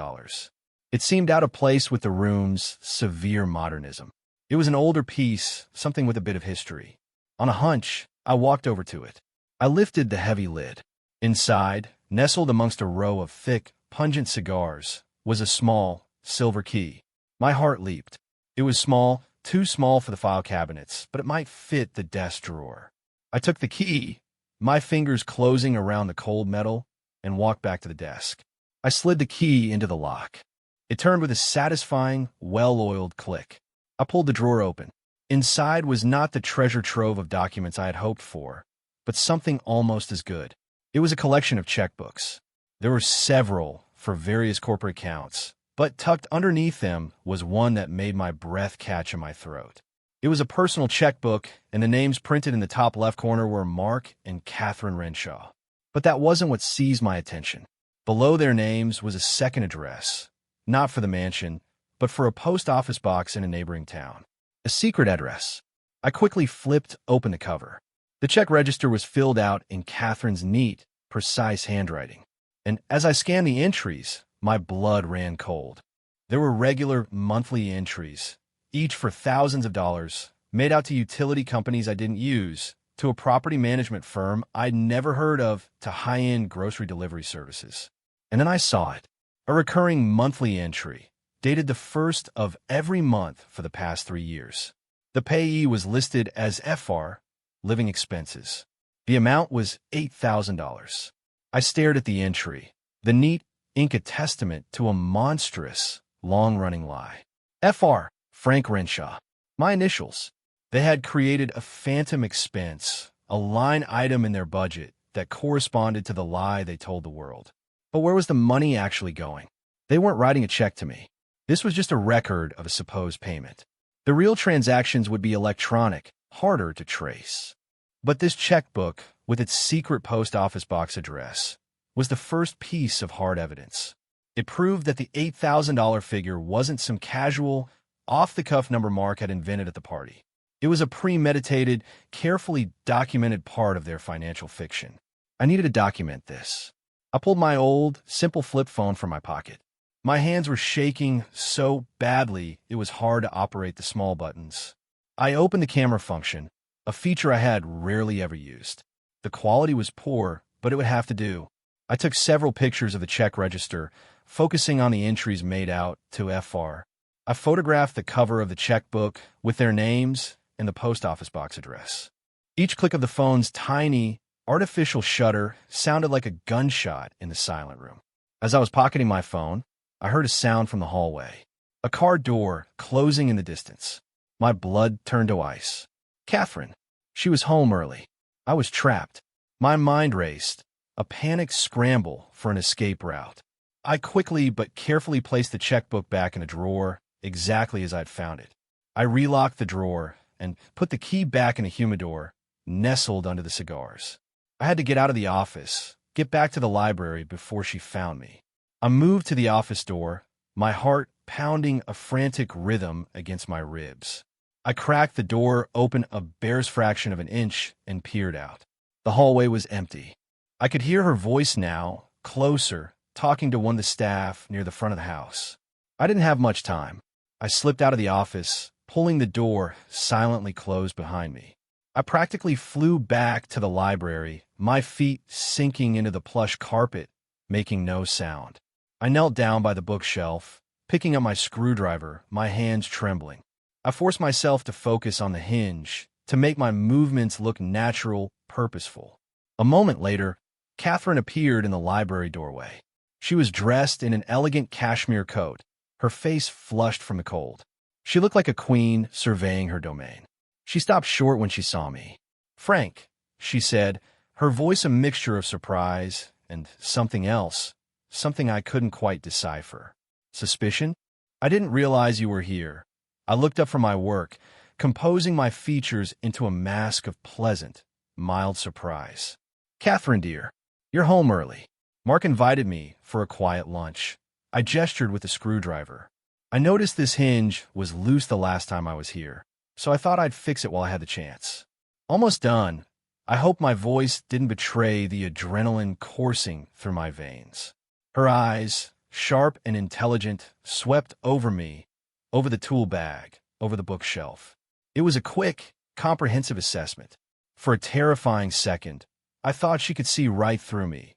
It seemed out of place with the room's severe modernism. It was an older piece, something with a bit of history. On a hunch, I walked over to it. I lifted the heavy lid. Inside, nestled amongst a row of thick, pungent cigars, was a small, silver key. My heart leaped. It was small, too small for the file cabinets, but it might fit the desk drawer. I took the key, my fingers closing around the cold metal, and walked back to the desk. I slid the key into the lock. It turned with a satisfying, well-oiled click. I pulled the drawer open. Inside was not the treasure trove of documents I had hoped for, but something almost as good. It was a collection of checkbooks. There were several for various corporate accounts, but tucked underneath them was one that made my breath catch in my throat. It was a personal checkbook, and the names printed in the top left corner were Mark and Catherine Renshaw. But that wasn't what seized my attention. Below their names was a second address, not for the mansion, but for a post office box in a neighboring town. A secret address. I quickly flipped open the cover. The check register was filled out in Catherine's neat, precise handwriting. And as I scanned the entries, my blood ran cold. There were regular monthly entries, each for thousands of dollars, made out to utility companies I didn't use, to a property management firm I'd never heard of, to high-end grocery delivery services. And then I saw it, a recurring monthly entry, dated the first of every month for the past 3 years. The payee was listed as FR, living expenses. The amount was $8,000. I stared at the entry, the neat ink a testament to a monstrous, long-running lie. FR, Frank Renshaw. My initials. They had created a phantom expense, a line item in their budget that corresponded to the lie they told the world. But where was the money actually going? They weren't writing a check to me. This was just a record of a supposed payment. The real transactions would be electronic, harder to trace. But this checkbook, with its secret post office box address, was the first piece of hard evidence. It proved that the $8,000 figure wasn't some casual, off-the-cuff number Mark had invented at the party. It was a premeditated, carefully documented part of their financial fiction. I needed to document this. I pulled my old, simple flip phone from my pocket. My hands were shaking so badly it was hard to operate the small buttons. I opened the camera function, a feature I had rarely ever used. The quality was poor, but it would have to do. I took several pictures of the check register, focusing on the entries made out to FR. I photographed the cover of the checkbook with their names and the post office box address. Each click of the phone's tiny, artificial shutter sounded like a gunshot in the silent room. As I was pocketing my phone, I heard a sound from the hallway. A car door closing in the distance. My blood turned to ice. Catherine. She was home early. I was trapped. My mind raced, a panicked scramble for an escape route. I quickly but carefully placed the checkbook back in a drawer, exactly as I'd found it. I relocked the drawer and put the key back in the humidor, nestled under the cigars. I had to get out of the office, get back to the library before she found me. I moved to the office door, my heart pounding a frantic rhythm against my ribs. I cracked the door open a barest fraction of an inch and peered out. The hallway was empty. I could hear her voice now, closer, talking to one of the staff near the front of the house. I didn't have much time. I slipped out of the office, pulling the door silently closed behind me. I practically flew back to the library, my feet sinking into the plush carpet, making no sound. I knelt down by the bookshelf, picking up my screwdriver, my hands trembling. I forced myself to focus on the hinge, to make my movements look natural, purposeful. A moment later, Catherine appeared in the library doorway. She was dressed in an elegant cashmere coat, her face flushed from the cold. She looked like a queen surveying her domain. She stopped short when she saw me. "Frank," she said, her voice a mixture of surprise and something else, something I couldn't quite decipher. "Suspicion? I didn't realize you were here." I looked up from my work, composing my features into a mask of pleasant, mild surprise. "Catherine, dear, you're home early. Mark invited me for a quiet lunch." I gestured with the screwdriver. I noticed this hinge was loose the last time I was here, so I thought I'd fix it while I had the chance. "Almost done." I hope my voice didn't betray the adrenaline coursing through my veins. Her eyes, sharp and intelligent, swept over me, over the tool bag, over the bookshelf. It was a quick, comprehensive assessment. For a terrifying second, I thought she could see right through me,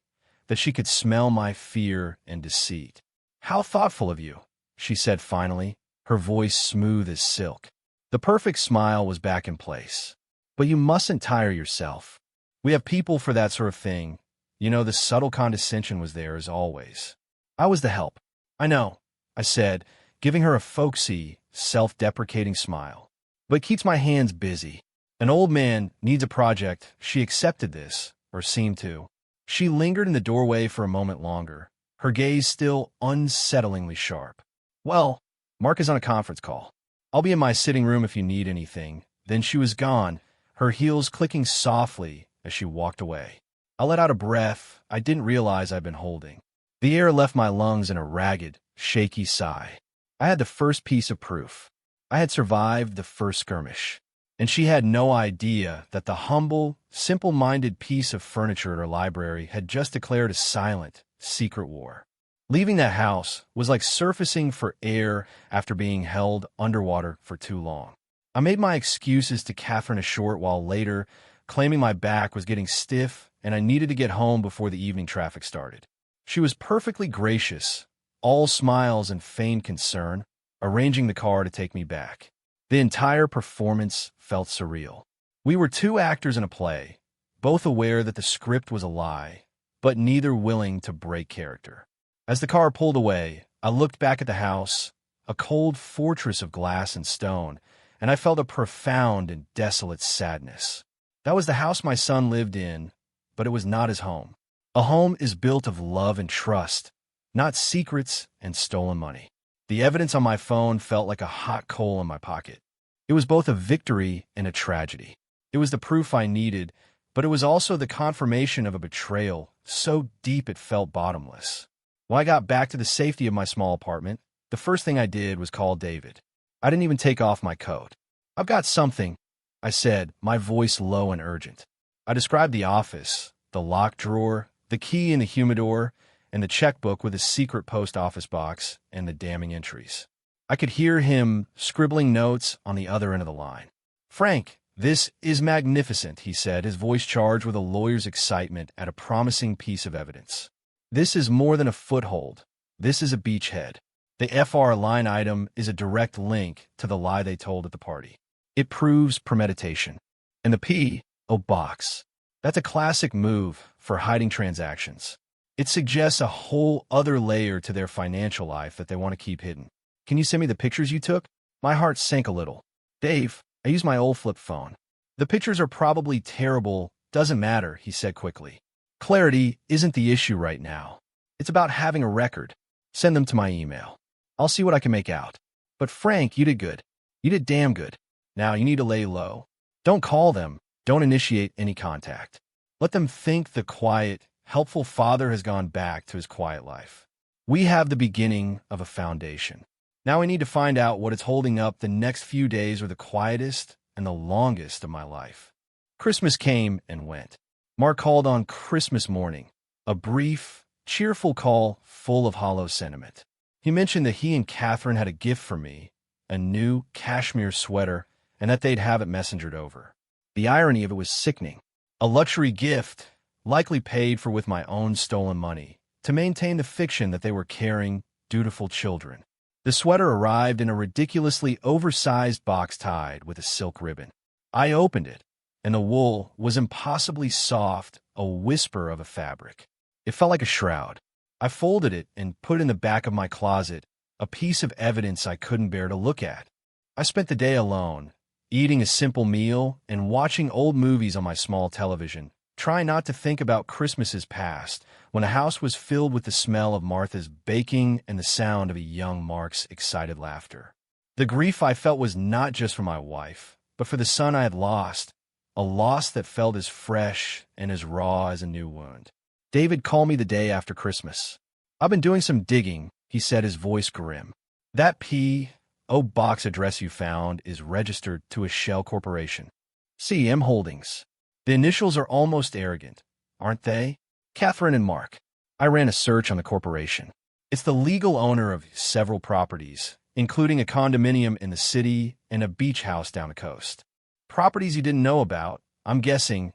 that she could smell my fear and deceit. "How thoughtful of you," she said finally, her voice smooth as silk. The perfect smile was back in place. "But you mustn't tire yourself. We have people for that sort of thing. You know, the subtle condescension was there as always." "I was the help." "I know," I said, giving her a folksy, self-deprecating smile. "But it keeps my hands busy. An old man needs a project. She accepted this, or seemed to. She lingered in the doorway for a moment longer, her gaze still unsettlingly sharp. Well, Mark is on a conference call. I'll be in my sitting room if you need anything. Then she was gone, her heels clicking softly as she walked away. I let out a breath I didn't realize I'd been holding. The air left my lungs in a ragged, shaky sigh. I had the first piece of proof. I had survived the first skirmish. And she had no idea that the humble, simple-minded piece of furniture at her library had just declared a silent, secret war. Leaving that house was like surfacing for air after being held underwater for too long. I made my excuses to Catherine a short while later, claiming my back was getting stiff and I needed to get home before the evening traffic started. She was perfectly gracious, all smiles and feigned concern, arranging the car to take me back. The entire performance felt surreal. We were two actors in a play, both aware that the script was a lie, but neither willing to break character. As the car pulled away, I looked back at the house, a cold fortress of glass and stone, and I felt a profound and desolate sadness. That was the house my son lived in, but it was not his home. A home is built of love and trust, not secrets and stolen money. The evidence on my phone felt like a hot coal in my pocket. It was both a victory and a tragedy. It was the proof I needed, but it was also the confirmation of a betrayal so deep it felt bottomless. When I got back to the safety of my small apartment, the first thing I did was call David. I didn't even take off my coat. "I've got something," I said, my voice low and urgent. I described the office, the locked drawer, the key in the humidor, and the checkbook with a secret post office box and the damning entries. I could hear him scribbling notes on the other end of the line. "Frank, this is magnificent," he said, his voice charged with a lawyer's excitement at a promising piece of evidence. "This is more than a foothold. This is a beachhead. The FR line item is a direct link to the lie they told at the party. It proves premeditation. And the P.O. box. That's a classic move for hiding transactions. It suggests a whole other layer to their financial life that they want to keep hidden. Can you send me the pictures you took?" My heart sank a little. "Dave, I used my old flip phone. The pictures are probably terrible. Doesn't matter," he said quickly. "Clarity isn't the issue right now. It's about having a record. Send them to my email. I'll see what I can make out. But Frank, you did good. You did damn good. Now you need to lay low. Don't call them. Don't initiate any contact. Let them think the quiet, helpful father has gone back to his quiet life. We have the beginning of a foundation. Now we need to find out what is holding up. The next few days are the quietest and the longest of my life." Christmas came and went. Mark called on Christmas morning, a brief, cheerful call full of hollow sentiment. He mentioned that he and Catherine had a gift for me, a new cashmere sweater, and that they'd have it messengered over. The irony of it was sickening. A luxury gift, likely paid for with my own stolen money, to maintain the fiction that they were caring, dutiful children. The sweater arrived in a ridiculously oversized box tied with a silk ribbon. I opened it, and the wool was impossibly soft, a whisper of a fabric. It felt like a shroud. I folded it and put it in the back of my closet, a piece of evidence I couldn't bear to look at. I spent the day alone, eating a simple meal and watching old movies on my small television, trying not to think about Christmases past, when the house was filled with the smell of Martha's baking and the sound of a young Mark's excited laughter. The grief I felt was not just for my wife, but for the son I had lost, a loss that felt as fresh and as raw as a new wound. David called me the day after Christmas. "I've been doing some digging," he said, his voice grim. "That P.O. box address you found is registered to a shell corporation. CM Holdings. The initials are almost arrogant, aren't they? Catherine and Mark." I ran a search on the corporation. It's the legal owner of several properties, including a condominium in the city and a beach house down the coast. Properties you didn't know about, I'm guessing.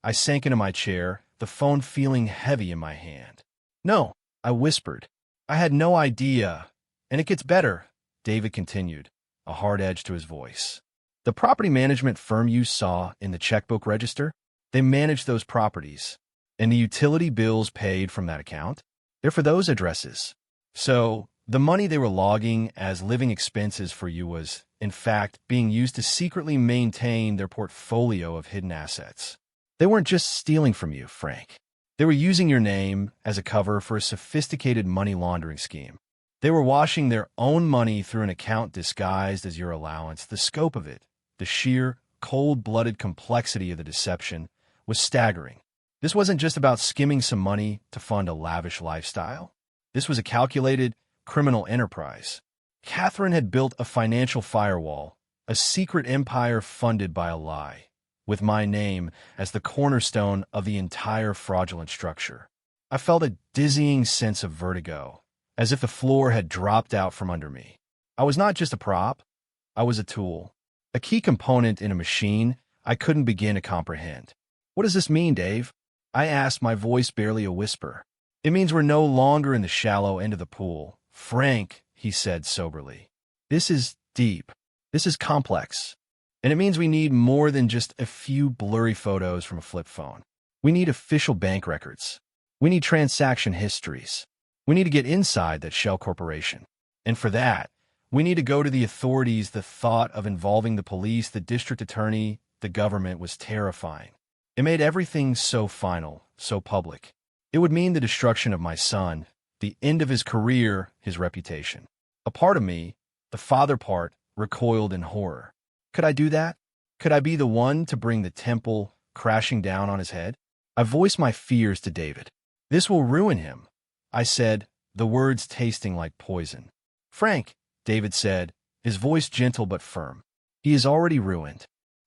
I sank into my chair, the phone feeling heavy in my hand. "No," I whispered. "I had no idea. And it gets better," David continued, a hard edge to his voice. "The property management firm you saw in the checkbook register, they manage those properties. And the utility bills paid from that account, they're for those addresses. So The money they were logging as living expenses for you was, in fact, being used to secretly maintain their portfolio of hidden assets. They weren't just stealing from you, Frank. They were using your name as a cover for a sophisticated money laundering scheme. They were washing their own money through an account disguised as your allowance. The scope of it, the sheer, cold-blooded complexity of the deception, was staggering. This wasn't just about skimming some money to fund a lavish lifestyle. This was a calculated, criminal enterprise. Catherine had built a financial firewall, a secret empire funded by a lie, with my name as the cornerstone of the entire fraudulent structure. I felt a dizzying sense of vertigo, as if the floor had dropped out from under me. I was not just a prop, I was a tool, a key component in a machine I couldn't begin to comprehend. What does this mean, Dave? I asked, my voice barely a whisper. It means we're no longer in the shallow end of the pool, Frank, he said soberly. This is deep. This is complex. And it means we need more than just a few blurry photos from a flip phone. We need official bank records. We need transaction histories. We need to get inside that shell corporation. And for that, we need to go to the authorities. The thought of involving the police, the district attorney, the government was terrifying. It made everything so final, so public. It would mean the destruction of my son, the end of his career, his reputation. A part of me, the father part, recoiled in horror. Could I do that? Could I be the one to bring the temple crashing down on his head? I voiced my fears to David. This will ruin him, I said, the words tasting like poison. Frank, David said, his voice gentle but firm. He is already ruined.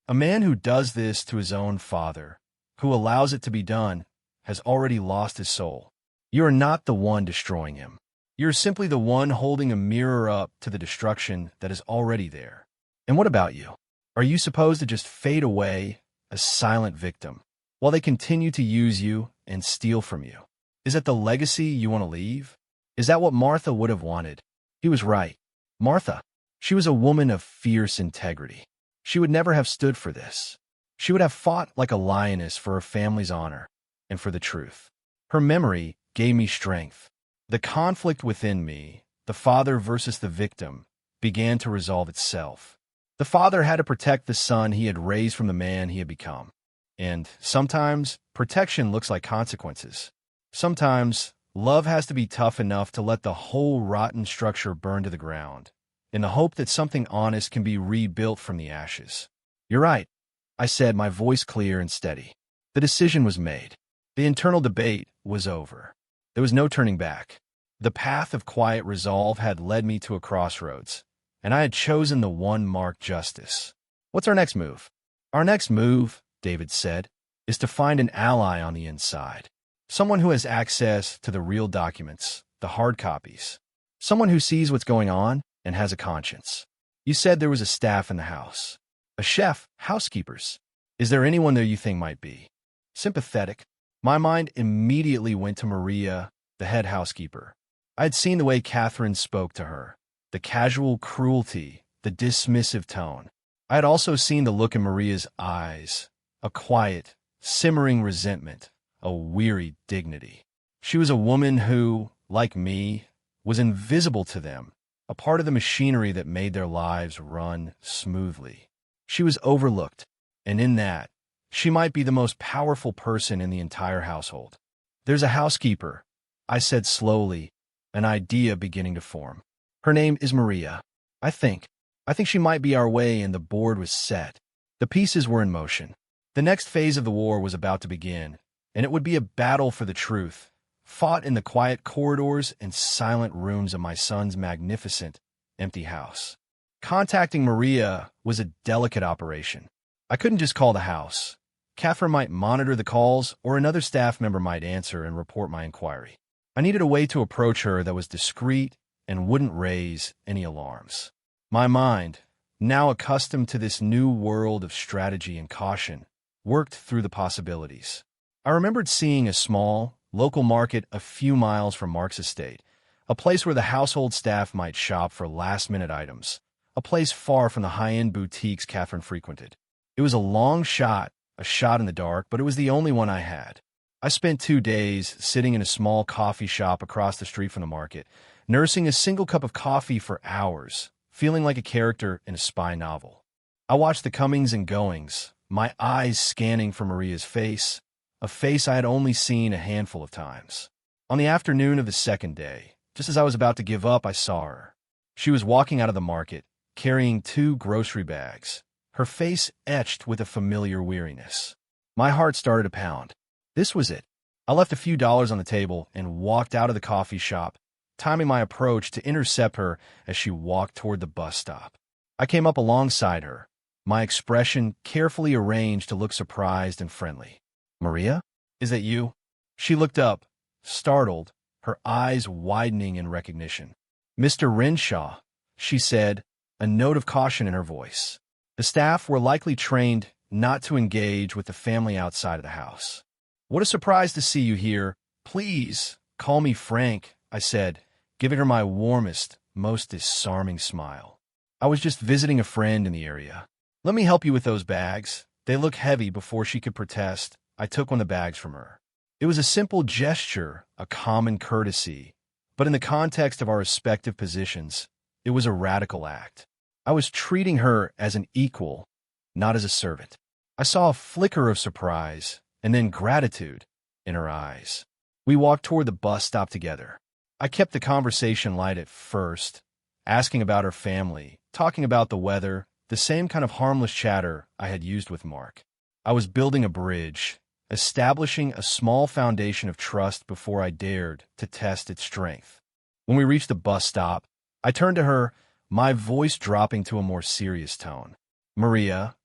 A man who does this to his own father, who allows it to be done, has already lost his soul. You are not the one destroying him. You are simply the one holding a mirror up to the destruction that is already there. And what about you? Are you supposed to just fade away, a silent victim, while they continue to use you and steal from you? Is that the legacy you want to leave? Is that what Martha would have wanted? He was right. Martha, she was a woman of fierce integrity. She would never have stood for this. She would have fought like a lioness for her family's honor and for the truth. Her memory gave me strength. The conflict within me, the father versus the victim, began to resolve itself. The father had to protect the son he had raised from the man he had become. And sometimes, protection looks like consequences. Sometimes, love has to be tough enough to let the whole rotten structure burn to the ground, in the hope that something honest can be rebuilt from the ashes. You're right, I said, my voice clear and steady. The decision was made. The internal debate was over. There was no turning back. The path of quiet resolve had led me to a crossroads, and I had chosen the one marked justice. What's our next move? Our next move, David said, is to find an ally on the inside. Someone who has access to the real documents, the hard copies. Someone who sees what's going on and has a conscience. You said there was a staff in the house. A chef, housekeepers. Is there anyone there you think might be sympathetic? My mind immediately went to Maria, the head housekeeper. I had seen the way Catherine spoke to her, the casual cruelty, the dismissive tone. I had also seen the look in Maria's eyes, a quiet, simmering resentment, a weary dignity. She was a woman who, like me, was invisible to them, a part of the machinery that made their lives run smoothly. She was overlooked, and in that, she might be the most powerful person in the entire household. There's a housekeeper, I said slowly, an idea beginning to form. Her name is Maria. I think she might be our way, and the board was set. The pieces were in motion. The next phase of the war was about to begin, and it would be a battle for the truth, fought in the quiet corridors and silent rooms of my son's magnificent, empty house. Contacting Maria was a delicate operation. I couldn't just call the house. Catherine might monitor the calls, or another staff member might answer and report my inquiry. I needed a way to approach her that was discreet and wouldn't raise any alarms. My mind, now accustomed to this new world of strategy and caution, worked through the possibilities. I remembered seeing a small, local market a few miles from Mark's estate, a place where the household staff might shop for last-minute items, a place far from the high-end boutiques Catherine frequented. It was a long shot, a shot in the dark, but it was the only one I had. I spent 2 days sitting in a small coffee shop across the street from the market, nursing a single cup of coffee for hours, feeling like a character in a spy novel. I watched the comings and goings, my eyes scanning for Maria's face, a face I had only seen a handful of times. On the afternoon of the second day, just as I was about to give up, I saw her. She was walking out of the market, carrying 2 grocery bags, her face etched with a familiar weariness. My heart started to pound. This was it. I left a few dollars on the table and walked out of the coffee shop, timing my approach to intercept her as she walked toward the bus stop. I came up alongside her, my expression carefully arranged to look surprised and friendly. "Maria? Is that you?" She looked up, startled, her eyes widening in recognition. "Mr. Renshaw," she said, a note of caution in her voice. The staff were likely trained not to engage with the family outside of the house. "What a surprise to see you here. Please, call me Frank," I said, giving her my warmest, most disarming smile. "I was just visiting a friend in the area. Let me help you with those bags. They look heavy." Before she could protest, I took one of the bags from her. It was a simple gesture, a common courtesy, but in the context of our respective positions, it was a radical act. I was treating her as an equal, not as a servant. I saw a flicker of surprise and then gratitude in her eyes. We walked toward the bus stop together. I kept the conversation light at first, asking about her family, talking about the weather, the same kind of harmless chatter I had used with Mark. I was building a bridge, establishing a small foundation of trust before I dared to test its strength. When we reached the bus stop, I turned to her, my voice dropping to a more serious tone. "Maria,"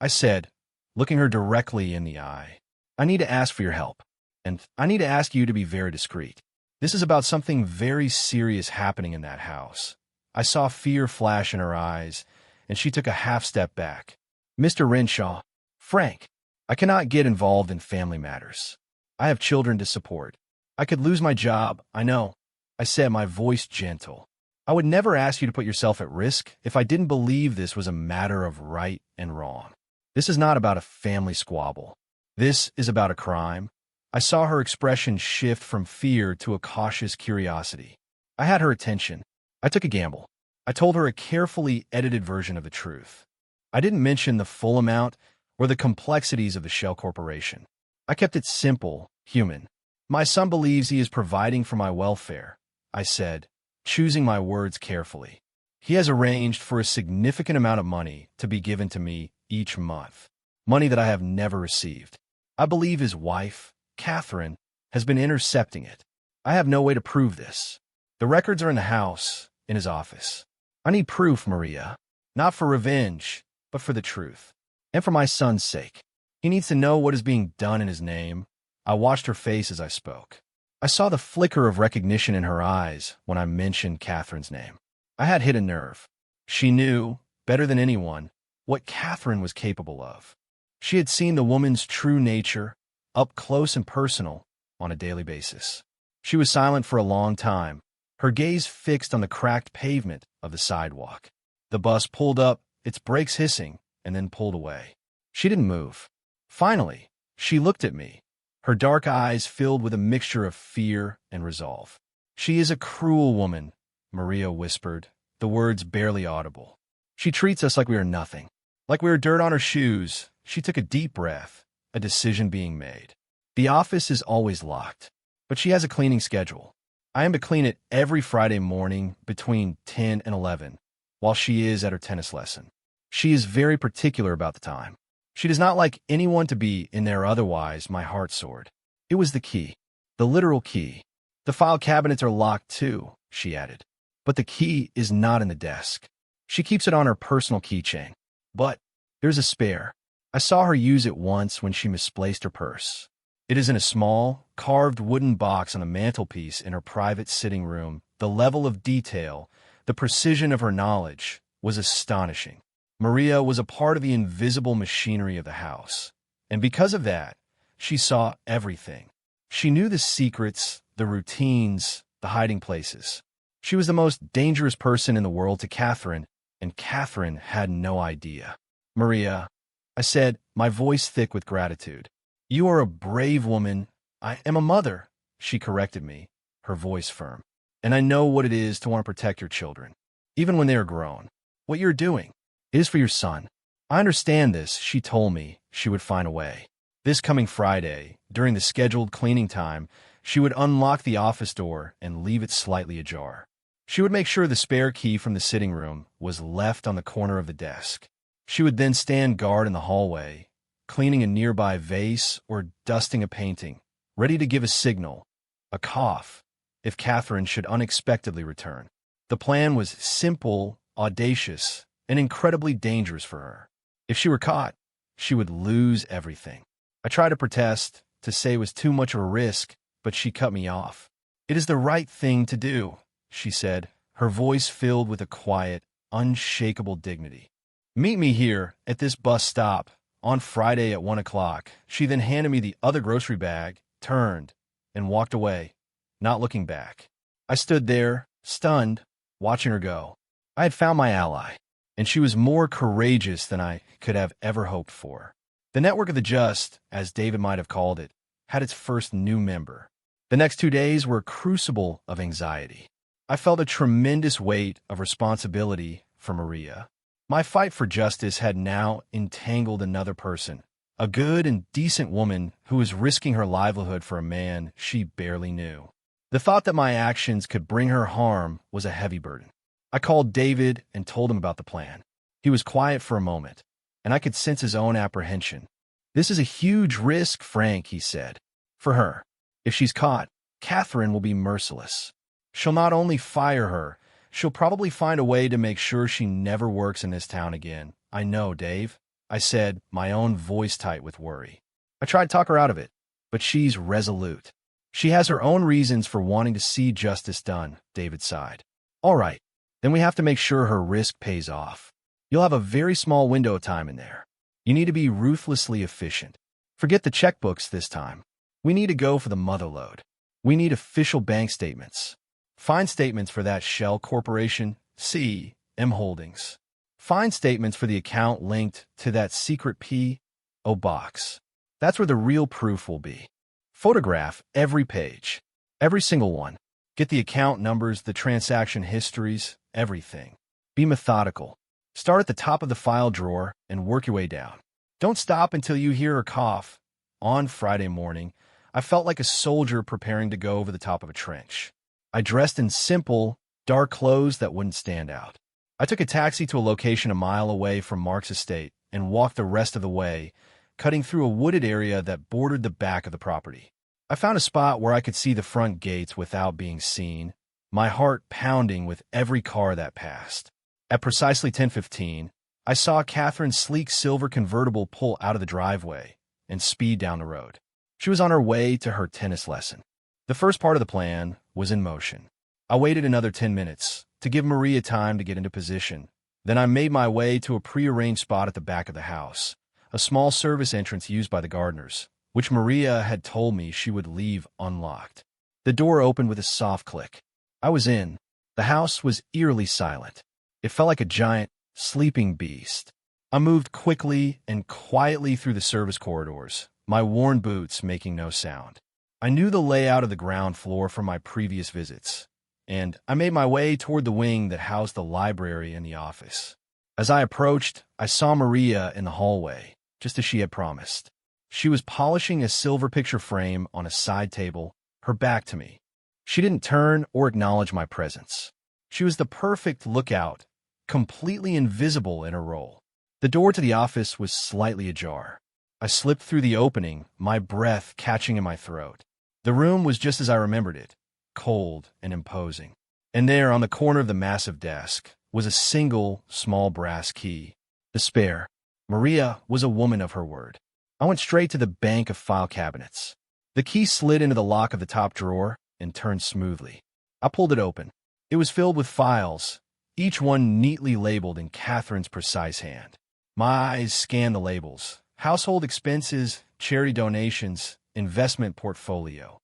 I said, looking her directly in the eye, "I need to ask for your help, and I need to ask you to be very discreet. This is about something very serious happening in that house." I saw fear flash in her eyes, and she took a half step back. "Mr. Renshaw, Frank, I cannot get involved in family matters. I have children to support. I could lose my job, I know," I said, my voice gentle. "I would never ask you to put yourself at risk if I didn't believe this was a matter of right and wrong. This is not about a family squabble. This is about a crime." I saw her expression shift from fear to a cautious curiosity. I had her attention. I took a gamble. I told her a carefully edited version of the truth. I didn't mention the full amount or the complexities of the shell corporation. I kept it simple, human. "My son believes he is providing for my welfare," I said, choosing my words carefully. "He has arranged for a significant amount of money to be given to me each month, money that I have never received. I believe his wife, Catherine, has been intercepting it. I have no way to prove this. The records are in the house, in his office. I need proof, Maria, not for revenge, but for the truth. And for my son's sake. He needs to know what is being done in his name." I watched her face as I spoke. I saw the flicker of recognition in her eyes when I mentioned Catherine's name. I had hit a nerve. She knew, better than anyone, what Catherine was capable of. She had seen the woman's true nature, up close and personal, on a daily basis. She was silent for a long time, her gaze fixed on the cracked pavement of the sidewalk. The bus pulled up, its brakes hissing, and then pulled away. She didn't move. Finally, she looked at me, her dark eyes filled with a mixture of fear and resolve. "She is a cruel woman," Maria whispered, the words barely audible. "She treats us like we are nothing, like we are dirt on her shoes." She took a deep breath, a decision being made. "The office is always locked, but she has a cleaning schedule. I am to clean it every Friday morning between 10 and 11, while she is at her tennis lesson. She is very particular about the time. She does not like anyone to be in there otherwise." My heart soared. It was the key, the literal key. "The file cabinets are locked too," she added. "But the key is not in the desk. She keeps it on her personal keychain. But there's a spare. I saw her use it once when she misplaced her purse. It is in a small, carved wooden box on the mantelpiece in her private sitting room. The level of detail, the precision of her knowledge, was astonishing. Maria was a part of the invisible machinery of the house, and because of that, she saw everything. She knew the secrets, the routines, the hiding places. She was the most dangerous person in the world to Catherine, and Catherine had no idea. "Maria," I said, my voice thick with gratitude. "You are a brave woman." "I am a mother," she corrected me, her voice firm. and I know what it is to want to protect your children, even when they are grown. What you're doing is for your son. I understand this, she told me she would find a way. This coming Friday, during the scheduled cleaning time, she would unlock the office door and leave it slightly ajar. She would make sure the spare key from the sitting room was left on the corner of the desk. She would then stand guard in the hallway, cleaning a nearby vase or dusting a painting, ready to give a signal, a cough, if Catherine should unexpectedly return. The plan was simple, audacious, and incredibly dangerous for her. If she were caught, she would lose everything. I tried to protest, to say it was too much of a risk, but she cut me off. "It is the right thing to do," she said, her voice filled with a quiet, unshakable dignity. "Meet me here at this bus stop on Friday at 1 o'clock. She then handed me the other grocery bag, turned, and walked away, not looking back. I stood there, stunned, watching her go. I had found my ally, and she was more courageous than I could have ever hoped for. The network of the just, as David might have called it, had its first new member. The next 2 days were a crucible of anxiety. I felt a tremendous weight of responsibility for Maria. My fight for justice had now entangled another person, a good and decent woman who was risking her livelihood for a man she barely knew. The thought that my actions could bring her harm was a heavy burden. I called David and told him about the plan. He was quiet for a moment, and I could sense his own apprehension. "This is a huge risk, Frank," he said. "For her. If she's caught, Catherine will be merciless. She'll not only fire her, she'll probably find a way to make sure she never works in this town again." "I know, Dave," I said, my own voice tight with worry. I tried to talk her out of it, but she's resolute. "She has her own reasons for wanting to see justice done," David sighed. "All right, then we have to make sure her risk pays off. You'll have a very small window of time in there. You need to be ruthlessly efficient. Forget the checkbooks this time. We need to go for the motherlode. We need official bank statements. Find statements for that shell corporation, C.M. Holdings. Find statements for the account linked to that secret P.O. box. That's where the real proof will be. Photograph every page, every single one. Get the account numbers, the transaction histories, everything. Be methodical. Start at the top of the file drawer and work your way down. Don't stop until you hear her cough." On Friday morning, I felt like a soldier preparing to go over the top of a trench. I dressed in simple, dark clothes that wouldn't stand out. I took a taxi to a location a mile away from Mark's estate and walked the rest of the way, cutting through a wooded area that bordered the back of the property. I found a spot where I could see the front gates without being seen, my heart pounding with every car that passed. At precisely 10:15, I saw Catherine's sleek silver convertible pull out of the driveway and speed down the road. She was on her way to her tennis lesson. The first part of the plan was in motion. I waited another 10 minutes to give Maria time to get into position. Then I made my way to a prearranged spot at the back of the house, a small service entrance used by the gardeners, which Maria had told me she would leave unlocked. The door opened with a soft click. I was in. The house was eerily silent. It felt like a giant, sleeping beast. I moved quickly and quietly through the service corridors, my worn boots making no sound. I knew the layout of the ground floor from my previous visits, and I made my way toward the wing that housed the library and the office. As I approached, I saw Maria in the hallway, just as she had promised. She was polishing a silver picture frame on a side table, her back to me. She didn't turn or acknowledge my presence. She was the perfect lookout, completely invisible in her role. The door to the office was slightly ajar. I slipped through the opening, my breath catching in my throat. The room was just as I remembered it, cold and imposing. And there, on the corner of the massive desk, was a single, small brass key. The spare. Maria was a woman of her word. I went straight to the bank of file cabinets. The key slid into the lock of the top drawer and turned smoothly. I pulled it open. It was filled with files, each one neatly labeled in Catherine's precise hand. My eyes scanned the labels. Household expenses, charity donations, investment portfolio.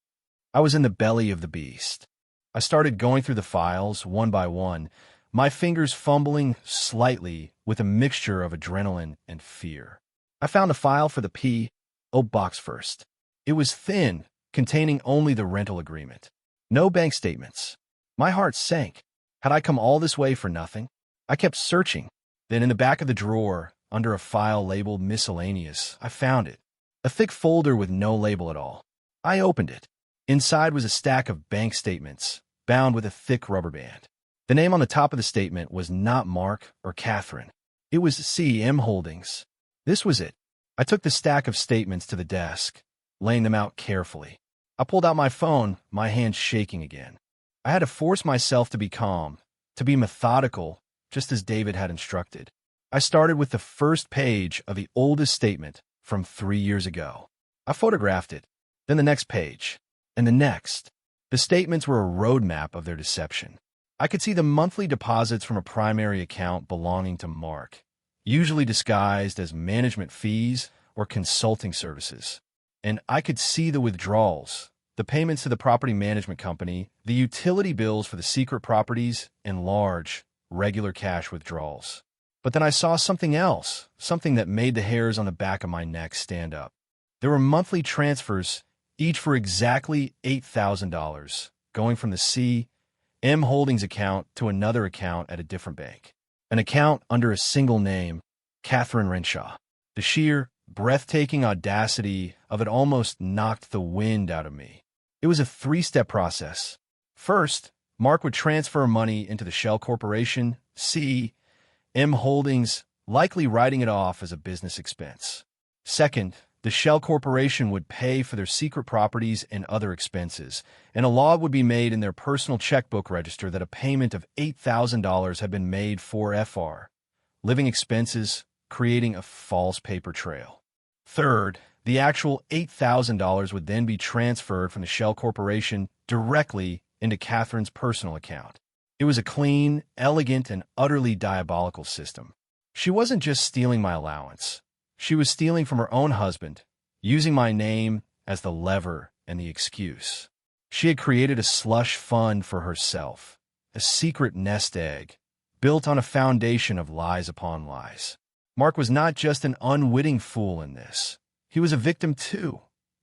I was in the belly of the beast. I started going through the files one by one, my fingers fumbling slightly with a mixture of adrenaline and fear. I found a file for the P.O. box first. It was thin, containing only the rental agreement. No bank statements. My heart sank. Had I come all this way for nothing? I kept searching. Then in the back of the drawer, under a file labeled Miscellaneous, I found it. A thick folder with no label at all. I opened it. Inside was a stack of bank statements, bound with a thick rubber band. The name on the top of the statement was not Mark or Catherine. It was C.M. Holdings. This was it. I took the stack of statements to the desk, laying them out carefully. I pulled out my phone, my hands shaking again. I had to force myself to be calm, to be methodical, just as David had instructed. I started with the first page of the oldest statement from 3 years ago. I photographed it, then the next page, and the next. The statements were a roadmap of their deception. I could see the monthly deposits from a primary account belonging to Mark, usually disguised as management fees or consulting services. And I could see the withdrawals, the payments to the property management company, the utility bills for the secret properties, and large, regular cash withdrawals. But then I saw something else, something that made the hairs on the back of my neck stand up. There were monthly transfers, each for exactly $8,000, going from the C.M. Holdings account to another account at a different bank. An account under a single name, Catherine Renshaw. The sheer, breathtaking audacity of it almost knocked the wind out of me. It was a three-step process. First, Mark would transfer money into the shell corporation, C.M. Holdings, likely writing it off as a business expense. Second, the shell corporation would pay for their secret properties and other expenses, and a log would be made in their personal checkbook register that a payment of $8,000 had been made for FR, living expenses, creating a false paper trail. Third, the actual $8,000 would then be transferred from the shell corporation directly into Catherine's personal account. It was a clean, elegant, and utterly diabolical system. She wasn't just stealing my allowance. She was stealing from her own husband, using my name as the lever and the excuse. She had created a slush fund for herself, a secret nest egg, built on a foundation of lies upon lies. Mark was not just an unwitting fool in this. He was a victim too,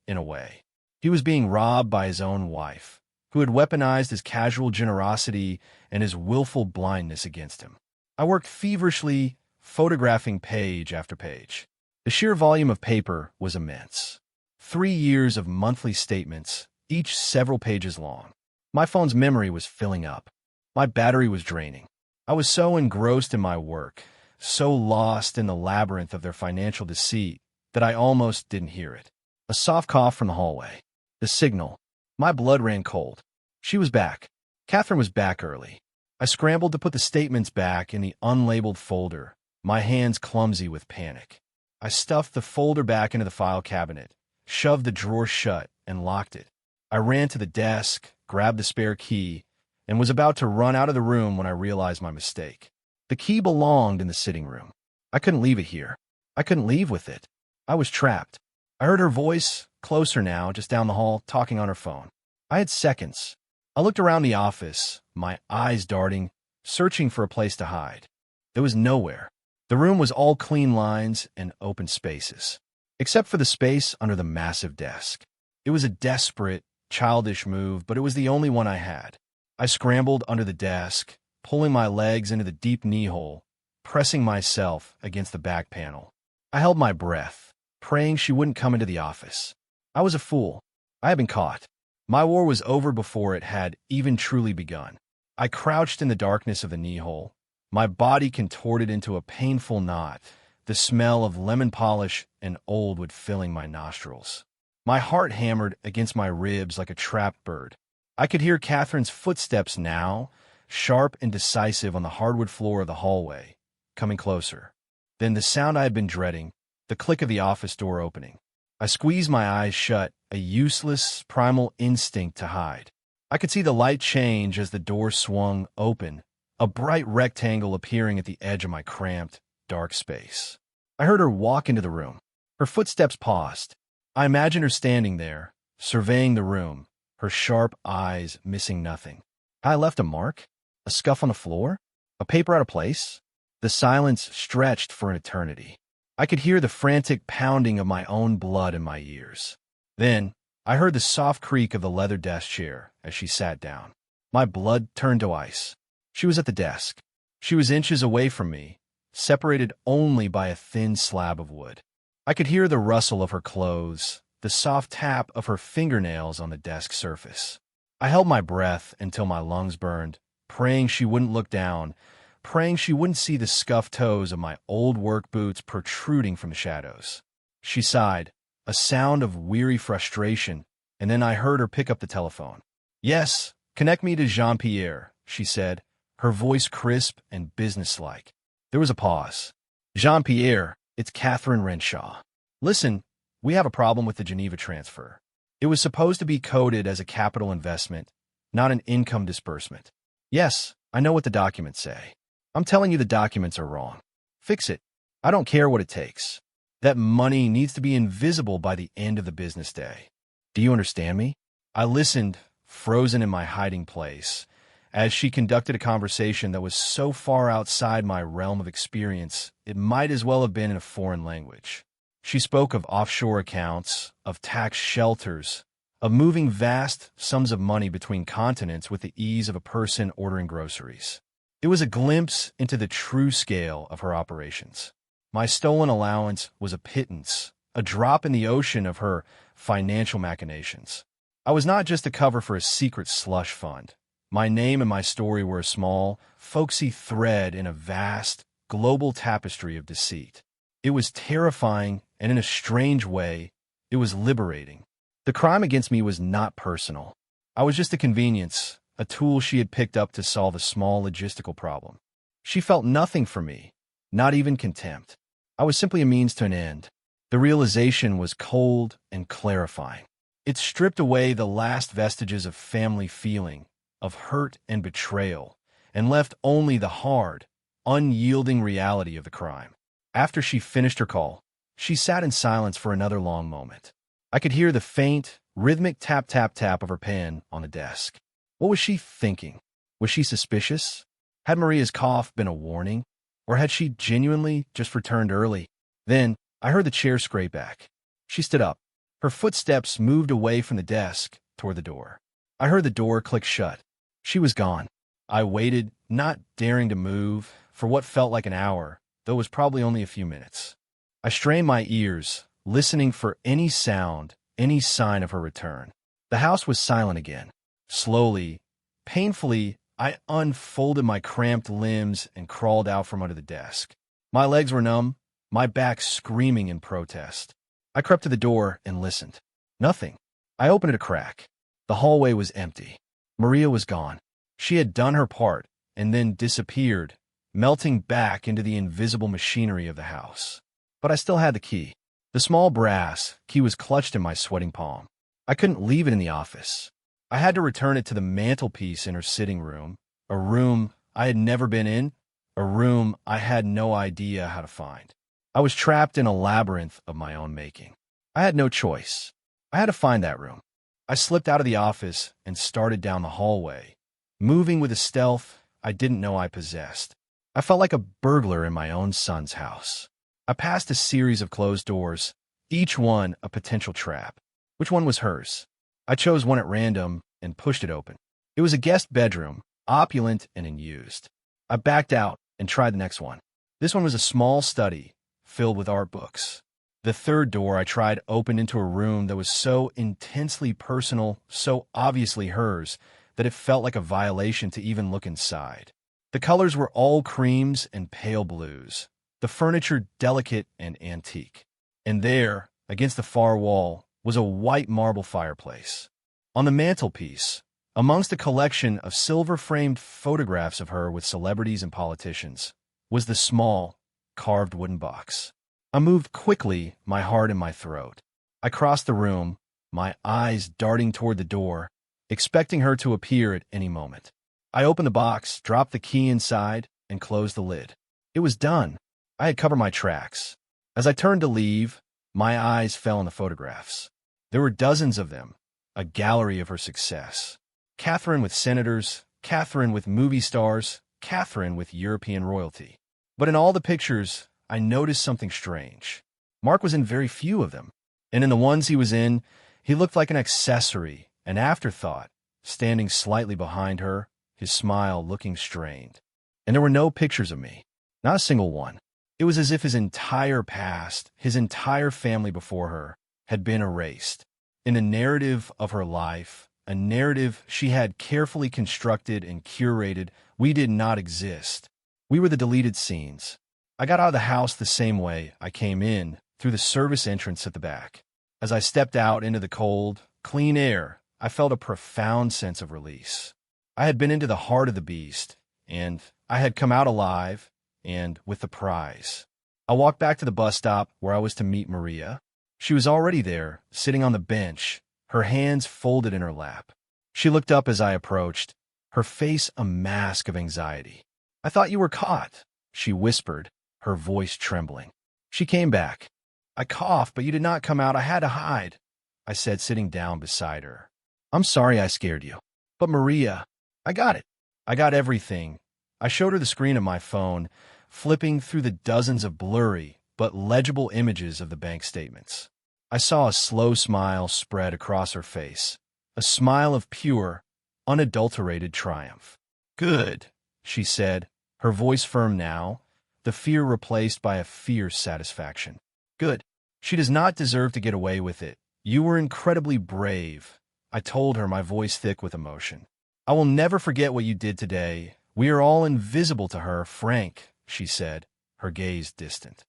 in a way. He was being robbed by his own wife, who had weaponized his casual generosity and his willful blindness against him. I worked feverishly, photographing page after page. The sheer volume of paper was immense. 3 years of monthly statements, each several pages long. My phone's memory was filling up. My battery was draining. I was so engrossed in my work, so lost in the labyrinth of their financial deceit, that I almost didn't hear it. A soft cough from the hallway. The signal. My blood ran cold. She was back. Catherine was back early. I scrambled to put the statements back in the unlabeled folder, my hands clumsy with panic. I stuffed the folder back into the file cabinet, shoved the drawer shut, and locked it. I ran to the desk, grabbed the spare key, and was about to run out of the room when I realized my mistake. The key belonged in the sitting room. I couldn't leave it here. I couldn't leave with it. I was trapped. I heard her voice, closer now, just down the hall, talking on her phone. I had seconds. I looked around the office, my eyes darting, searching for a place to hide. There was nowhere. The room was all clean lines and open spaces, except for the space under the massive desk. It was a desperate, childish move, but it was the only one I had. I scrambled under the desk, pulling my legs into the deep knee hole, pressing myself against the back panel. I held my breath, praying she wouldn't come into the office. I was a fool. I had been caught. My war was over before it had even truly begun. I crouched in the darkness of the knee hole, my body contorted into a painful knot, the smell of lemon polish and old wood filling my nostrils. My heart hammered against my ribs like a trapped bird. I could hear Catherine's footsteps now, sharp and decisive on the hardwood floor of the hallway, coming closer. Then the sound I had been dreading, the click of the office door opening. I squeezed my eyes shut, a useless, primal instinct to hide. I could see the light change as the door swung open, a bright rectangle appearing at the edge of my cramped, dark space. I heard her walk into the room. Her footsteps paused. I imagined her standing there, surveying the room, her sharp eyes missing nothing. Had I left a mark? A scuff on the floor? A paper out of place? The silence stretched for an eternity. I could hear the frantic pounding of my own blood in my ears. Then, I heard the soft creak of the leather desk chair as she sat down. My blood turned to ice. She was at the desk. She was inches away from me, separated only by a thin slab of wood. I could hear the rustle of her clothes, the soft tap of her fingernails on the desk surface. I held my breath until my lungs burned, praying she wouldn't look down, praying she wouldn't see the scuffed toes of my old work boots protruding from the shadows. She sighed, a sound of weary frustration, and then I heard her pick up the telephone. "Yes, connect me to Jean-Pierre," she said, her voice crisp and businesslike. There was a pause. "Jean-Pierre, it's Catherine Renshaw. Listen, we have a problem with the Geneva transfer. It was supposed to be coded as a capital investment, not an income disbursement. Yes, I know what the documents say. I'm telling you the documents are wrong. Fix it. I don't care what it takes. That money needs to be invisible by the end of the business day. Do you understand me?" I listened, frozen in my hiding place, as she conducted a conversation that was so far outside my realm of experience, it might as well have been in a foreign language. She spoke of offshore accounts, of tax shelters, of moving vast sums of money between continents with the ease of a person ordering groceries. It was a glimpse into the true scale of her operations. My stolen allowance was a pittance, a drop in the ocean of her financial machinations. I was not just a cover for a secret slush fund. My name and my story were a small, folksy thread in a vast, global tapestry of deceit. It was terrifying, and in a strange way, it was liberating. The crime against me was not personal. I was just a convenience, a tool she had picked up to solve a small logistical problem. She felt nothing for me, not even contempt. I was simply a means to an end. The realization was cold and clarifying. It stripped away the last vestiges of family feeling, of hurt and betrayal, and left only the hard, unyielding reality of the crime. After she finished her call, she sat in silence for another long moment. I could hear the faint, rhythmic tap-tap-tap of her pen on the desk. What was she thinking? Was she suspicious? Had Maria's cough been a warning? Or had she genuinely just returned early? Then I heard the chair scrape back. She stood up. Her footsteps moved away from the desk toward the door. I heard the door click shut. She was gone. I waited, not daring to move, for what felt like an hour, though it was probably only a few minutes. I strained my ears, listening for any sound, any sign of her return. The house was silent again. Slowly, painfully, I unfolded my cramped limbs and crawled out from under the desk. My legs were numb, my back screaming in protest. I crept to the door and listened. Nothing. I opened it a crack. The hallway was empty. Maria was gone. She had done her part and then disappeared, melting back into the invisible machinery of the house. But I still had the key. The small brass key was clutched in my sweating palm. I couldn't leave it in the office. I had to return it to the mantelpiece in her sitting room, a room I had never been in, a room I had no idea how to find. I was trapped in a labyrinth of my own making. I had no choice. I had to find that room. I slipped out of the office and started down the hallway, moving with a stealth I didn't know I possessed. I felt like a burglar in my own son's house. I passed a series of closed doors, each one a potential trap. Which one was hers? I chose one at random and pushed it open. It was a guest bedroom, opulent and unused. I backed out and tried the next one. This one was a small study, filled with art books. The third door I tried opened into a room that was so intensely personal, so obviously hers, that it felt like a violation to even look inside. The colors were all creams and pale blues, the furniture delicate and antique. And there, against the far wall, was a white marble fireplace. On the mantelpiece, amongst a collection of silver-framed photographs of her with celebrities and politicians, was the small, carved wooden box. I moved quickly, my heart in my throat. I crossed the room, my eyes darting toward the door, expecting her to appear at any moment. I opened the box, dropped the key inside, and closed the lid. It was done. I had covered my tracks. As I turned to leave, my eyes fell on the photographs. There were dozens of them, a gallery of her success. Catherine with senators, Catherine with movie stars, Catherine with European royalty. But in all the pictures, I noticed something strange. Mark was in very few of them, and in the ones he was in, he looked like an accessory, an afterthought, standing slightly behind her, his smile looking strained. And there were no pictures of me. Not a single one. It was as if his entire past, his entire family before her, had been erased. In the narrative of her life, a narrative she had carefully constructed and curated, we did not exist. We were the deleted scenes. I got out of the house the same way I came in, through the service entrance at the back. As I stepped out into the cold, clean air, I felt a profound sense of release. I had been into the heart of the beast, and I had come out alive, and with the prize. I walked back to the bus stop where I was to meet Maria. She was already there, sitting on the bench, her hands folded in her lap. She looked up as I approached, her face a mask of anxiety. "I thought you were caught," she whispered, her voice trembling. She came back. "I coughed, but you did not come out. I had to hide," I said, sitting down beside her. "I'm sorry I scared you. But Maria, I got it. I got everything." I showed her the screen of my phone, flipping through the dozens of blurry but legible images of the bank statements. I saw a slow smile spread across her face, a smile of pure, unadulterated triumph. "Good," she said, her voice firm now, the fear replaced by a fierce satisfaction. "Good. She does not deserve to get away with it. You were incredibly brave," I told her, my voice thick with emotion. "I will never forget what you did today. We are all invisible to her, Frank," she said, her gaze distant.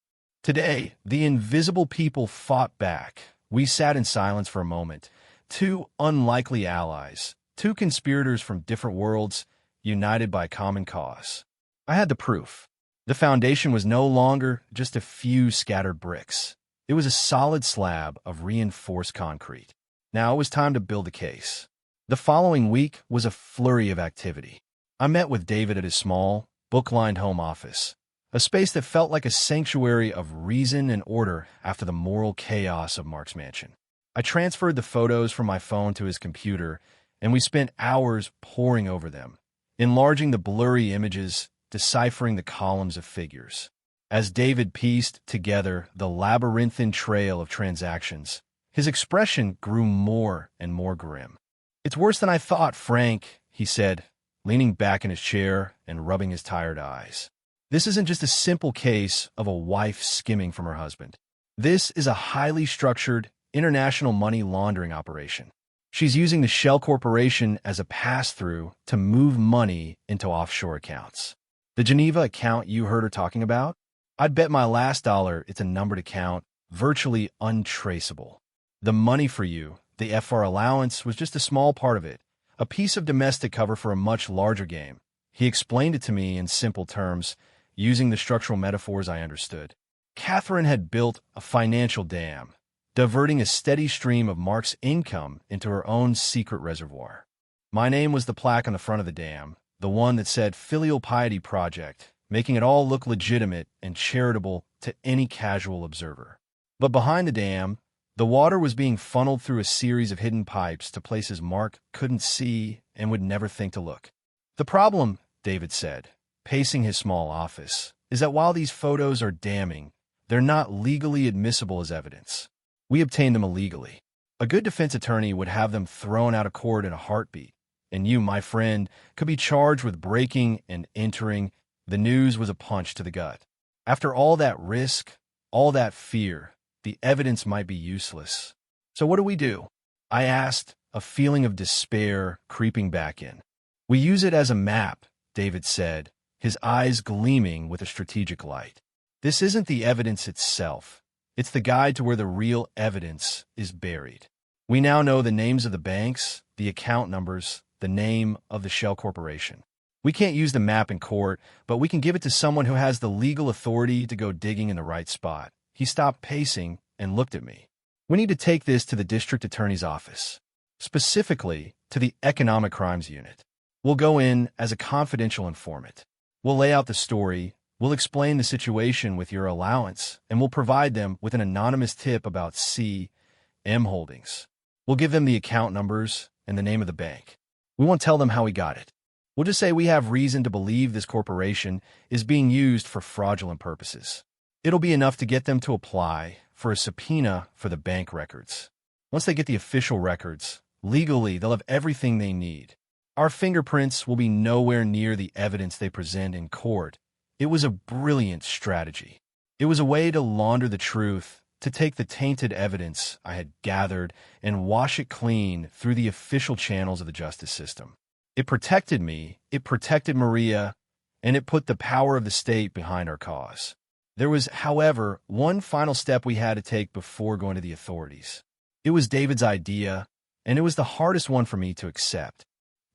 "Today, the invisible people fought back. We sat in silence for a moment. Two unlikely allies, two conspirators from different worlds, united by a common cause. I had the proof. The foundation was no longer just a few scattered bricks. It was a solid slab of reinforced concrete. Now it was time to build a case. The following week was a flurry of activity. I met with David at his small, book-lined home office, a space that felt like a sanctuary of reason and order after the moral chaos of Mark's mansion. I transferred the photos from my phone to his computer, and we spent hours poring over them, enlarging the blurry images, deciphering the columns of figures. As David pieced together the labyrinthine trail of transactions, his expression grew more and more grim. "It's worse than I thought, Frank," he said, leaning back in his chair and rubbing his tired eyes. "This isn't just a simple case of a wife skimming from her husband. This is a highly structured, international money laundering operation. She's using the shell corporation as a pass-through to move money into offshore accounts. The Geneva account you heard her talking about? I'd bet my last dollar it's a numbered account, virtually untraceable. The money for you, the FR allowance, was just a small part of it, a piece of domestic cover for a much larger game." He explained it to me in simple terms, using the structural metaphors I understood. Catherine had built a financial dam, diverting a steady stream of Mark's income into her own secret reservoir. My name was the plaque on the front of the dam, the one that said Filial Piety Project, making it all look legitimate and charitable to any casual observer. But behind the dam, the water was being funneled through a series of hidden pipes to places Mark couldn't see and would never think to look. "The problem," David said, pacing his small office, "is that while these photos are damning, they're not legally admissible as evidence. We obtained them illegally. A good defense attorney would have them thrown out of court in a heartbeat, and you, my friend, could be charged with breaking and entering." The news was a punch to the gut. After all that risk, all that fear, the evidence might be useless. "So what do we do?" I asked, a feeling of despair creeping back in. "We use it as a map," David said, his eyes gleaming with a strategic light. "This isn't the evidence itself. It's the guide to where the real evidence is buried. We now know the names of the banks, the account numbers, the name of the shell corporation. We can't use the map in court, but we can give it to someone who has the legal authority to go digging in the right spot." He stopped pacing and looked at me. "We need to take this to the district attorney's office, specifically to the Economic Crimes Unit. We'll go in as a confidential informant. We'll lay out the story, we'll explain the situation with your allowance, and we'll provide them with an anonymous tip about C.M. Holdings. We'll give them the account numbers and the name of the bank. We won't tell them how we got it. We'll just say we have reason to believe this corporation is being used for fraudulent purposes. It'll be enough to get them to apply for a subpoena for the bank records. Once they get the official records, Legally, they'll have everything they need. Our fingerprints will be nowhere near the evidence they present in court. It was a brilliant strategy. It was a way to launder the truth, to take the tainted evidence I had gathered and wash it clean through the official channels of the justice system. It protected me, it protected Maria, and it put the power of the state behind our cause. There was, however, one final step we had to take before going to the authorities. It was David's idea, and it was the hardest one for me to accept.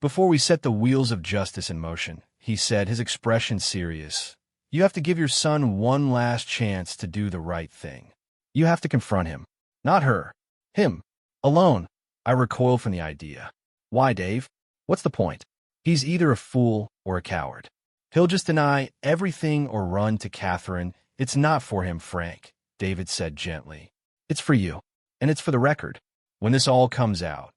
Before we set the wheels of justice in motion, he said, his expression serious, "You have to give your son one last chance to do the right thing. You have to confront him. Not her. Him. Alone." I recoiled from the idea. "Why, Dave? What's the point? He's either a fool or a coward. He'll just deny everything or run to Catherine. It's not for him, Frank," David said gently. "It's for you, and it's for the record. When this all comes out,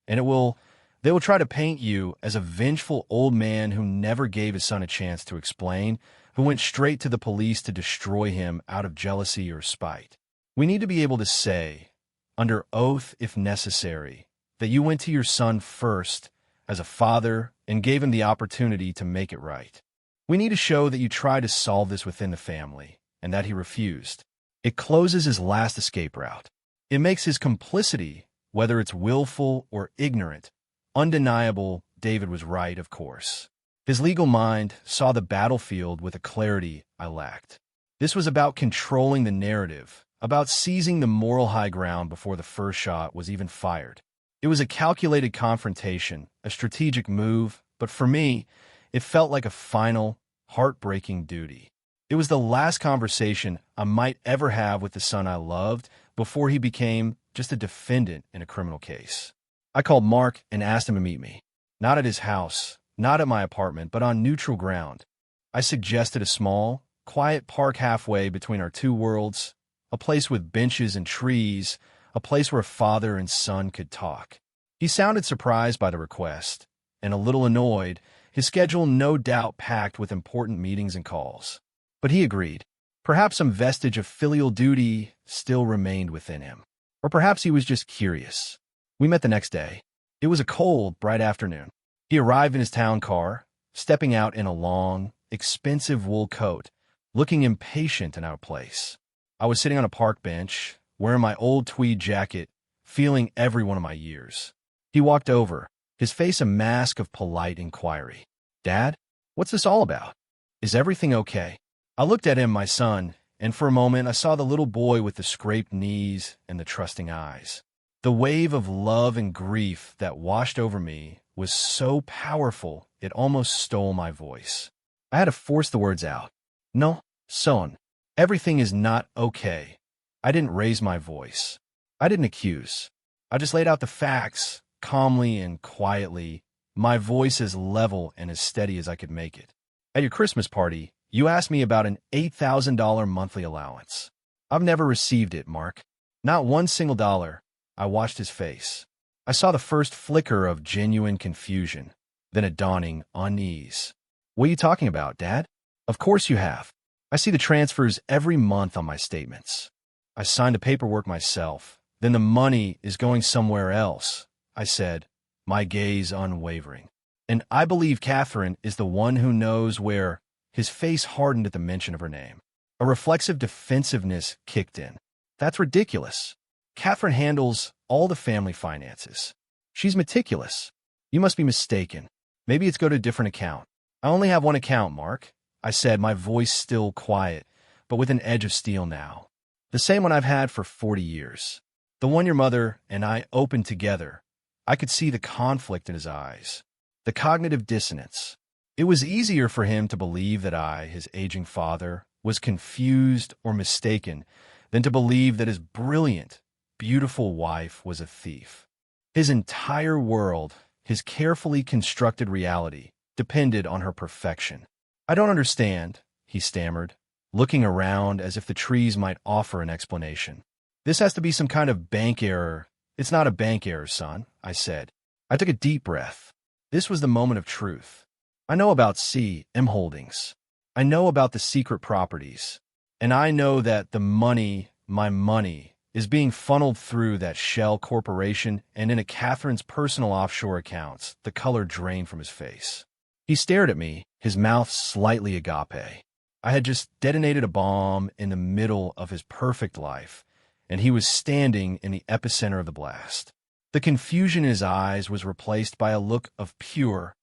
and they will try to paint you as a vengeful old man who never gave his son a chance to explain, who went straight to the police to destroy him out of jealousy or spite. We need to be able to say, under oath if necessary, that you went to your son first as a father and gave him the opportunity to make it right. We need to show that you tried to solve this within the family and that he refused. It closes his last escape route. It makes his complicity, whether it's willful or ignorant, undeniable." David was right, of course. His legal mind saw the battlefield with a clarity I lacked. This was about controlling the narrative, about seizing the moral high ground before the first shot was even fired. It was a calculated confrontation, a strategic move, but for me, it felt like a final, heartbreaking duty. It was the last conversation I might ever have with the son I loved before he became just a defendant in a criminal case. I called Mark and asked him to meet me. Not at his house, not at my apartment, but on neutral ground. I suggested a small, quiet park halfway between our two worlds, a place with benches and trees, a place where father and son could talk. He sounded surprised by the request, and a little annoyed, his schedule no doubt packed with important meetings and calls. But he agreed. Perhaps some vestige of filial duty still remained within him. Or perhaps he was just curious. We met the next day. It was a cold, bright afternoon. He arrived in his town car, stepping out in a long, expensive wool coat, looking impatient and out of place. I was sitting on a park bench, wearing my old tweed jacket, feeling every one of my years. He walked over, his face a mask of polite inquiry. "Dad, what's this all about? Is everything okay?" I looked at him, my son, and for a moment I saw the little boy with the scraped knees and the trusting eyes. The wave of love and grief that washed over me was so powerful it almost stole my voice. I had to force the words out. "No, son, everything is not okay." I didn't raise my voice. I didn't accuse. I just laid out the facts, calmly and quietly, my voice as level and as steady as I could make it. "At your Christmas party, you asked me about an $8,000 monthly allowance. I've never received it, Mark. Not one single dollar." I watched his face. I saw the first flicker of genuine confusion, then a dawning unease. "What are you talking about, Dad?" "Of course you have. I see the transfers every month on my statements. I signed the paperwork myself. Then the money is going somewhere else," I said, my gaze unwavering. "And I believe Catherine is the one who knows where." His face hardened at the mention of her name. A reflexive defensiveness kicked in. "That's ridiculous. Catherine handles all the family finances. She's meticulous. You must be mistaken. Maybe it's go to a different account." "I only have one account, Mark," I said, my voice still quiet, but with an edge of steel now. "The same one I've had for 40 years. The one your mother and I opened together." I could see the conflict in his eyes, the cognitive dissonance. It was easier for him to believe that I, his aging father, was confused or mistaken than to believe that his brilliant, beautiful wife was a thief. His entire world, his carefully constructed reality, depended on her perfection. "I don't understand," he stammered, looking around as if the trees might offer an explanation. "This has to be some kind of bank error." "It's not a bank error, son," I said. I took a deep breath. This was the moment of truth. "I know about C.M. Holdings. I know about the secret properties. And I know that the money, my money, is being funneled through that shell corporation and into Catherine's personal offshore accounts. The color drained from his face. He stared at me, his mouth slightly agape. I had just detonated a bomb in the middle of his perfect life, and he was standing in the epicenter of the blast. The confusion in his eyes was replaced by a look of pure,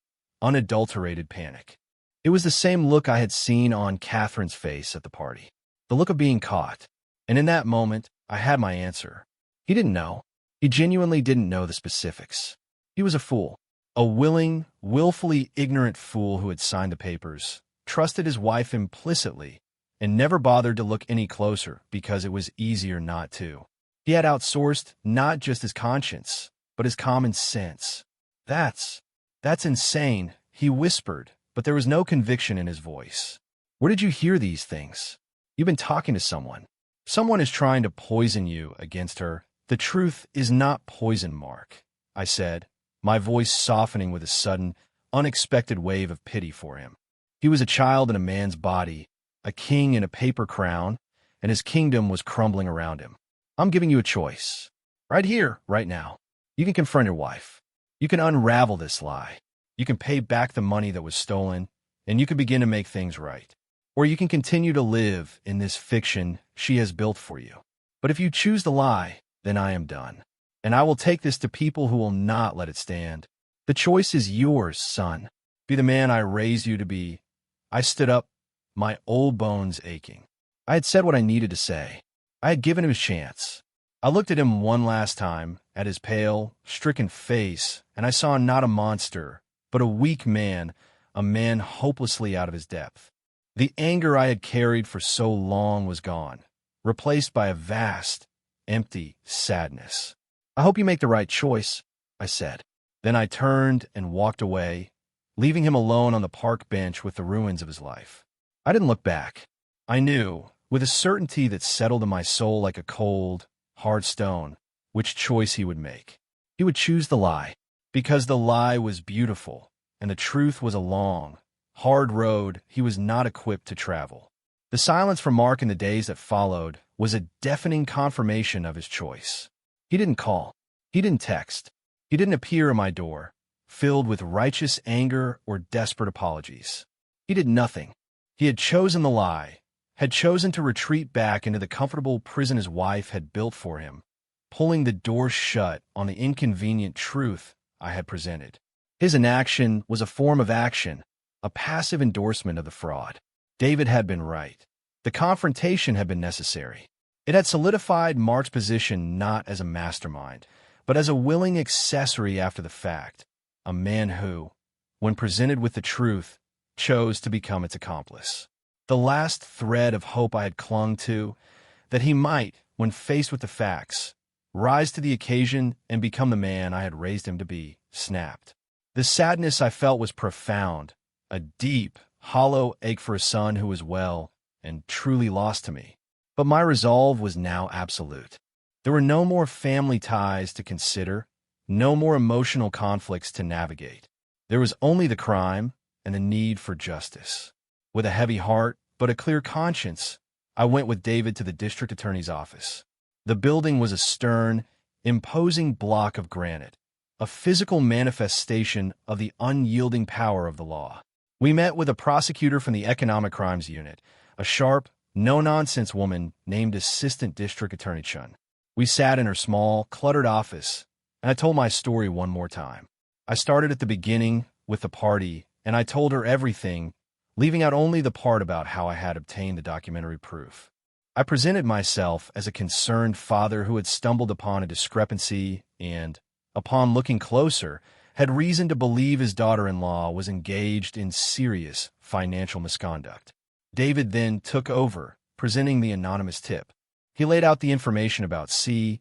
unadulterated panic. It was the same look I had seen on Catherine's face at the party. The look of being caught. And in that moment, I had my answer. He didn't know. He genuinely didn't know the specifics. He was a fool. A willing, willfully ignorant fool who had signed the papers, trusted his wife implicitly, and never bothered to look any closer because it was easier not to. He had outsourced not just his conscience, but his common sense. That's insane, he whispered, but there was no conviction in his voice. Where did you hear these things? You've been talking to someone. Someone is trying to poison you against her. The truth is not poison, Mark, I said, my voice softening with a sudden, unexpected wave of pity for him. He was a child in a man's body, a king in a paper crown, and his kingdom was crumbling around him. I'm giving you a choice. Right here, right now. You can confront your wife. You can unravel this lie. You can pay back the money that was stolen, and you can begin to make things right. Or you can continue to live in this fiction she has built for you. But if you choose the lie, then I am done. And I will take this to people who will not let it stand. The choice is yours, son. Be the man I raised you to be. I stood up, my old bones aching. I had said what I needed to say. I had given him his chance. I looked at him one last time, at his pale, stricken face, and I saw not a monster, but a weak man, a man hopelessly out of his depth. The anger I had carried for so long was gone, replaced by a vast, empty sadness. I hope you make the right choice, I said. Then I turned and walked away, leaving him alone on the park bench with the ruins of his life. I didn't look back. I knew, with a certainty that settled in my soul like a cold, hard stone, which choice he would make. He would choose the lie, because the lie was beautiful, and the truth was a long, hard road he was not equipped to travel. The silence from Mark in the days that followed was a deafening confirmation of his choice. He didn't call. He didn't text. He didn't appear at my door, filled with righteous anger or desperate apologies. He did nothing. He had chosen the lie, had chosen to retreat back into the comfortable prison his wife had built for him, pulling the door shut on the inconvenient truth I had presented. His inaction was a form of action, a passive endorsement of the fraud. David had been right. The confrontation had been necessary. It had solidified Mark's position not as a mastermind, but as a willing accessory after the fact, a man who, when presented with the truth, chose to become its accomplice. The last thread of hope I had clung to, that he might, when faced with the facts, rise to the occasion and become the man I had raised him to be, snapped. The sadness I felt was profound, a deep, hollow ache for a son who was well and truly lost to me. But my resolve was now absolute. There were no more family ties to consider, no more emotional conflicts to navigate. There was only the crime and the need for justice. With a heavy heart, but a clear conscience, I went with David to the district attorney's office. The building was a stern, imposing block of granite, a physical manifestation of the unyielding power of the law. We met with a prosecutor from the Economic Crimes Unit, a sharp, no-nonsense woman named Assistant District Attorney Chun. We sat in her small, cluttered office, and I told my story one more time. I started at the beginning with the party, and I told her everything, leaving out only the part about how I had obtained the documentary proof. I presented myself as a concerned father who had stumbled upon a discrepancy and, upon looking closer, had reason to believe his daughter-in-law was engaged in serious financial misconduct. David then took over, presenting the anonymous tip. He laid out the information about C,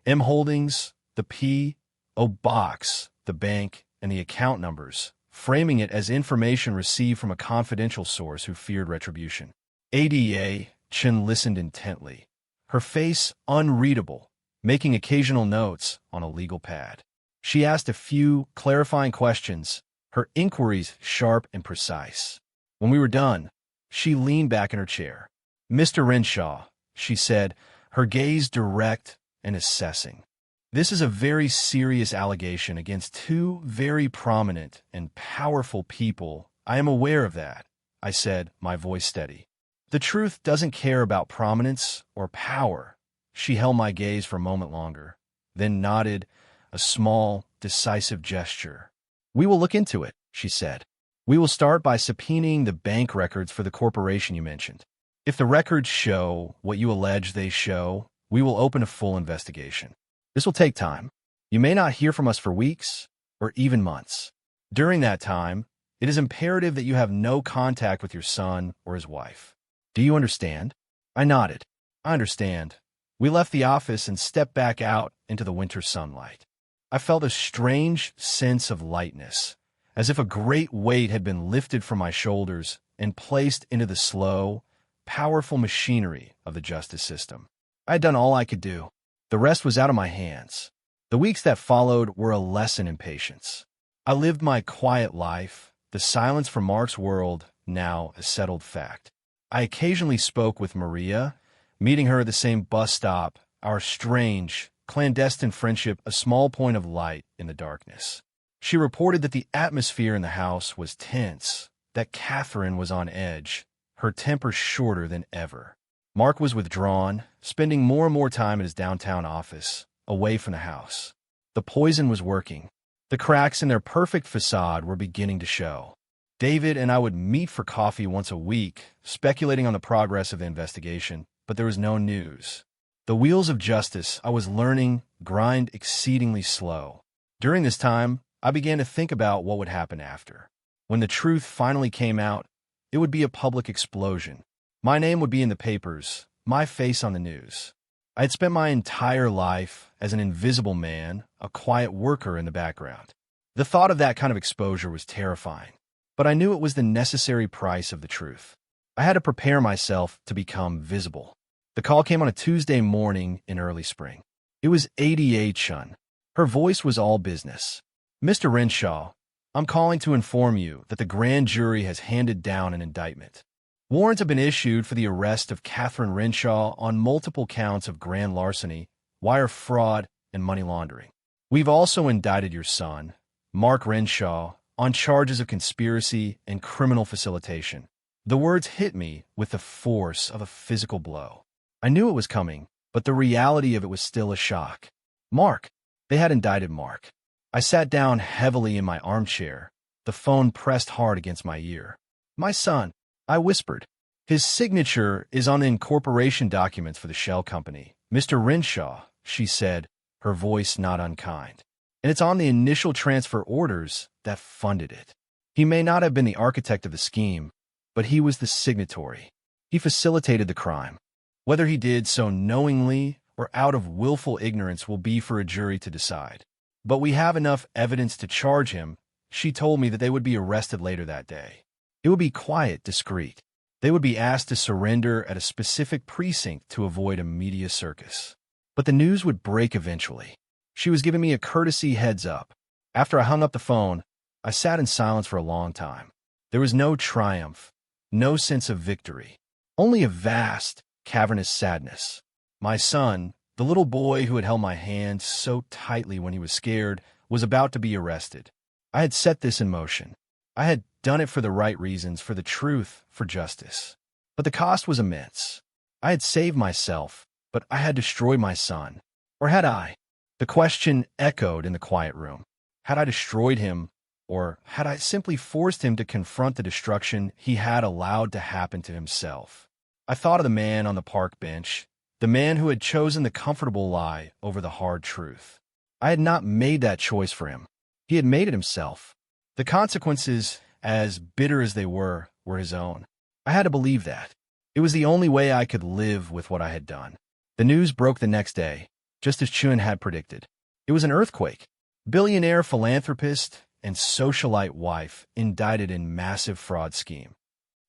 M Holdings, the P.O. Box, the bank, and the account numbers, framing it as information received from a confidential source who feared retribution. ADA, Chin listened intently, her face unreadable, making occasional notes on a legal pad. She asked a few clarifying questions, her inquiries sharp and precise. When we were done, she leaned back in her chair. Mr. Renshaw, she said, her gaze direct and assessing. This is a very serious allegation against two very prominent and powerful people. I am aware of that, I said, my voice steady. The truth doesn't care about prominence or power. She held my gaze for a moment longer, then nodded, a small, decisive gesture. We will look into it, she said. We will start by subpoenaing the bank records for the corporation you mentioned. If the records show what you allege they show, we will open a full investigation. This will take time. You may not hear from us for weeks or even months. During that time, it is imperative that you have no contact with your son or his wife. Do you understand? I nodded. I understand. We left the office and stepped back out into the winter sunlight. I felt a strange sense of lightness, as if a great weight had been lifted from my shoulders and placed into the slow, powerful machinery of the justice system. I had done all I could do. The rest was out of my hands. The weeks that followed were a lesson in patience. I lived my quiet life, the silence from Mark's world now a settled fact. I occasionally spoke with Maria, meeting her at the same bus stop, our strange, clandestine friendship a small point of light in the darkness. She reported that the atmosphere in the house was tense, that Catherine was on edge, her temper shorter than ever. Mark was withdrawn, spending more and more time at his downtown office, away from the house. The poison was working. The cracks in their perfect facade were beginning to show. David and I would meet for coffee once a week, speculating on the progress of the investigation, but there was no news. The wheels of justice, I was learning, grind exceedingly slow. During this time, I began to think about what would happen after. When the truth finally came out, it would be a public explosion. My name would be in the papers, my face on the news. I had spent my entire life as an invisible man, a quiet worker in the background. The thought of that kind of exposure was terrifying, but I knew it was the necessary price of the truth. I had to prepare myself to become visible. The call came on a Tuesday morning in early spring. It was 88 Chun. Her voice was all business. Mr. Renshaw, I'm calling to inform you that the grand jury has handed down an indictment. Warrants have been issued for the arrest of Catherine Renshaw on multiple counts of grand larceny, wire fraud, and money laundering. We've also indicted your son, Mark Renshaw, on charges of conspiracy and criminal facilitation. The words hit me with the force of a physical blow. I knew it was coming, but the reality of it was still a shock. Mark. They had indicted Mark. I sat down heavily in my armchair, the phone pressed hard against my ear. My son, I whispered. His signature is on the incorporation documents for the shell company. Mr. Renshaw, she said, her voice not unkind. And it's on the initial transfer orders that funded it. He may not have been the architect of the scheme, but he was the signatory. He facilitated the crime. Whether he did so knowingly or out of willful ignorance will be for a jury to decide. But we have enough evidence to charge him. She told me that they would be arrested later that day. It would be quiet, discreet. They would be asked to surrender at a specific precinct to avoid a media circus. But the news would break eventually. She was giving me a courtesy heads up. After I hung up the phone, I sat in silence for a long time. There was no triumph, no sense of victory, only a vast, cavernous sadness. My son, the little boy who had held my hand so tightly when he was scared, was about to be arrested. I had set this in motion. I had done it for the right reasons, for the truth, for justice. But the cost was immense. I had saved myself, but I had destroyed my son. Or had I? The question echoed in the quiet room. Had I destroyed him, or had I simply forced him to confront the destruction he had allowed to happen to himself? I thought of the man on the park bench, the man who had chosen the comfortable lie over the hard truth. I had not made that choice for him. He had made it himself. The consequences, as bitter as they were his own. I had to believe that. It was the only way I could live with what I had done. The news broke the next day, just as Chun had predicted. It was an earthquake. Billionaire philanthropist and socialite wife indicted in massive fraud scheme.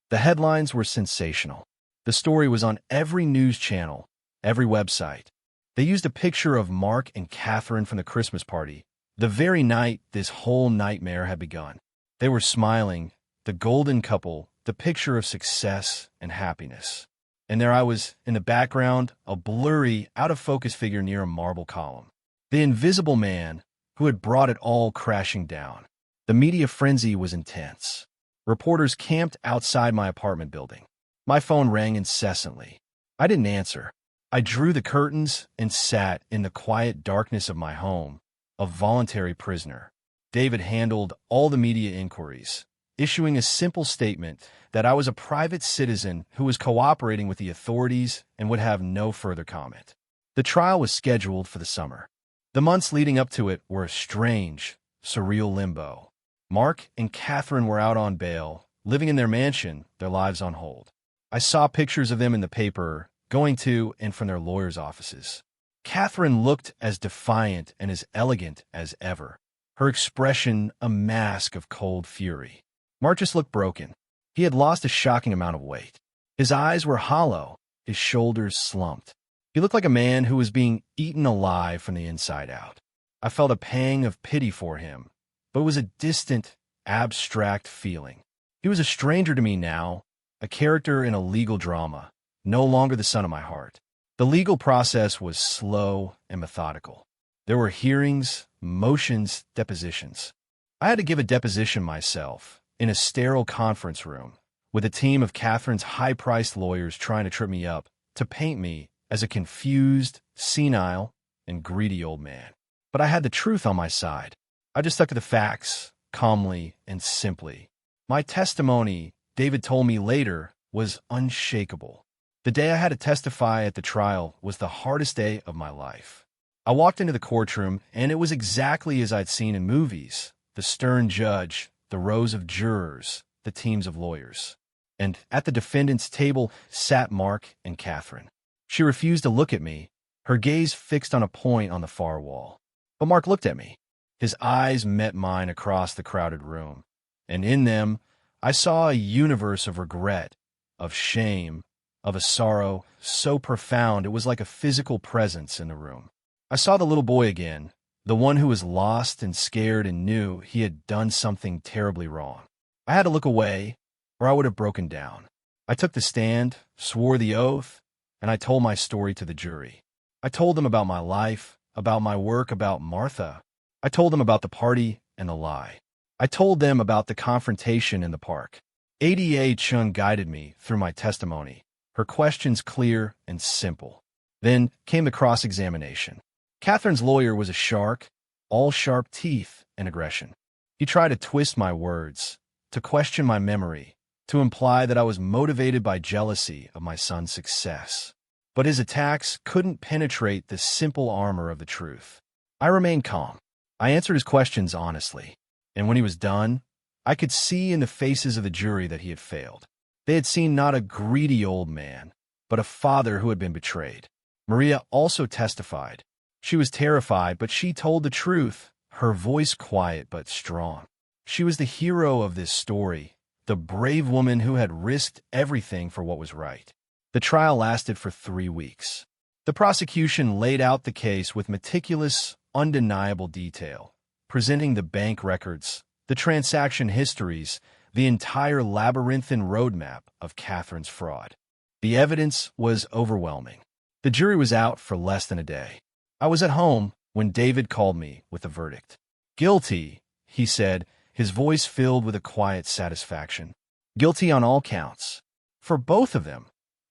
The headlines were sensational. The story was on every news channel, every website. They used a picture of Mark and Catherine from the Christmas party, the very night this whole nightmare had begun. They were smiling, the golden couple, the picture of success and happiness. And there I was, in the background, a blurry, out-of-focus figure near a marble column. The invisible man who had brought it all crashing down. The media frenzy was intense. Reporters camped outside my apartment building. My phone rang incessantly. I didn't answer. I drew the curtains and sat in the quiet darkness of my home, a voluntary prisoner. David handled all the media inquiries, issuing a simple statement that I was a private citizen who was cooperating with the authorities and would have no further comment. The trial was scheduled for the summer. The months leading up to it were a strange, surreal limbo. Mark and Catherine were out on bail, living in their mansion, their lives on hold. I saw pictures of them in the paper, going to and from their lawyers' offices. Catherine looked as defiant and as elegant as ever, her expression a mask of cold fury. Mark just looked broken. He had lost a shocking amount of weight. His eyes were hollow, his shoulders slumped. He looked like a man who was being eaten alive from the inside out. I felt a pang of pity for him, but it was a distant, abstract feeling. He was a stranger to me now, a character in a legal drama, no longer the son of my heart. The legal process was slow and methodical. There were hearings, motions, depositions. I had to give a deposition myself, in a sterile conference room, with a team of Catherine's high-priced lawyers trying to trip me up, to paint me as a confused, senile, and greedy old man. But I had the truth on my side. I just stuck to the facts, calmly and simply. My testimony, David told me later, was unshakable. The day I had to testify at the trial was the hardest day of my life. I walked into the courtroom, and it was exactly as I'd seen in movies. The stern judge, the rows of jurors, the teams of lawyers. And at the defendant's table sat Mark and Catherine. She refused to look at me, her gaze fixed on a point on the far wall. But Mark looked at me. His eyes met mine across the crowded room, and in them I saw a universe of regret, of shame, of a sorrow so profound it was like a physical presence in the room. I saw the little boy again, the one who was lost and scared and knew he had done something terribly wrong. I had to look away, or I would have broken down. I took the stand, swore the oath, and I told my story to the jury. I told them about my life, about my work, about Martha. I told them about the party and the lie. I told them about the confrontation in the park. Ada Chung guided me through my testimony, her questions clear and simple. Then came the cross-examination. Catherine's lawyer was a shark, all sharp teeth and aggression. He tried to twist my words, to question my memory, to imply that I was motivated by jealousy of my son's success. But his attacks couldn't penetrate the simple armor of the truth. I remained calm. I answered his questions honestly. And when he was done, I could see in the faces of the jury that he had failed. They had seen not a greedy old man, but a father who had been betrayed. Maria also testified. She was terrified, but she told the truth, her voice quiet but strong. She was the hero of this story, the brave woman who had risked everything for what was right. The trial lasted for 3 weeks. The prosecution laid out the case with meticulous, undeniable detail, presenting the bank records, the transaction histories, the entire labyrinthine roadmap of Catherine's fraud. The evidence was overwhelming. The jury was out for less than a day. I was at home when David called me with a verdict. Guilty, he said, his voice filled with a quiet satisfaction. Guilty on all counts. For both of them.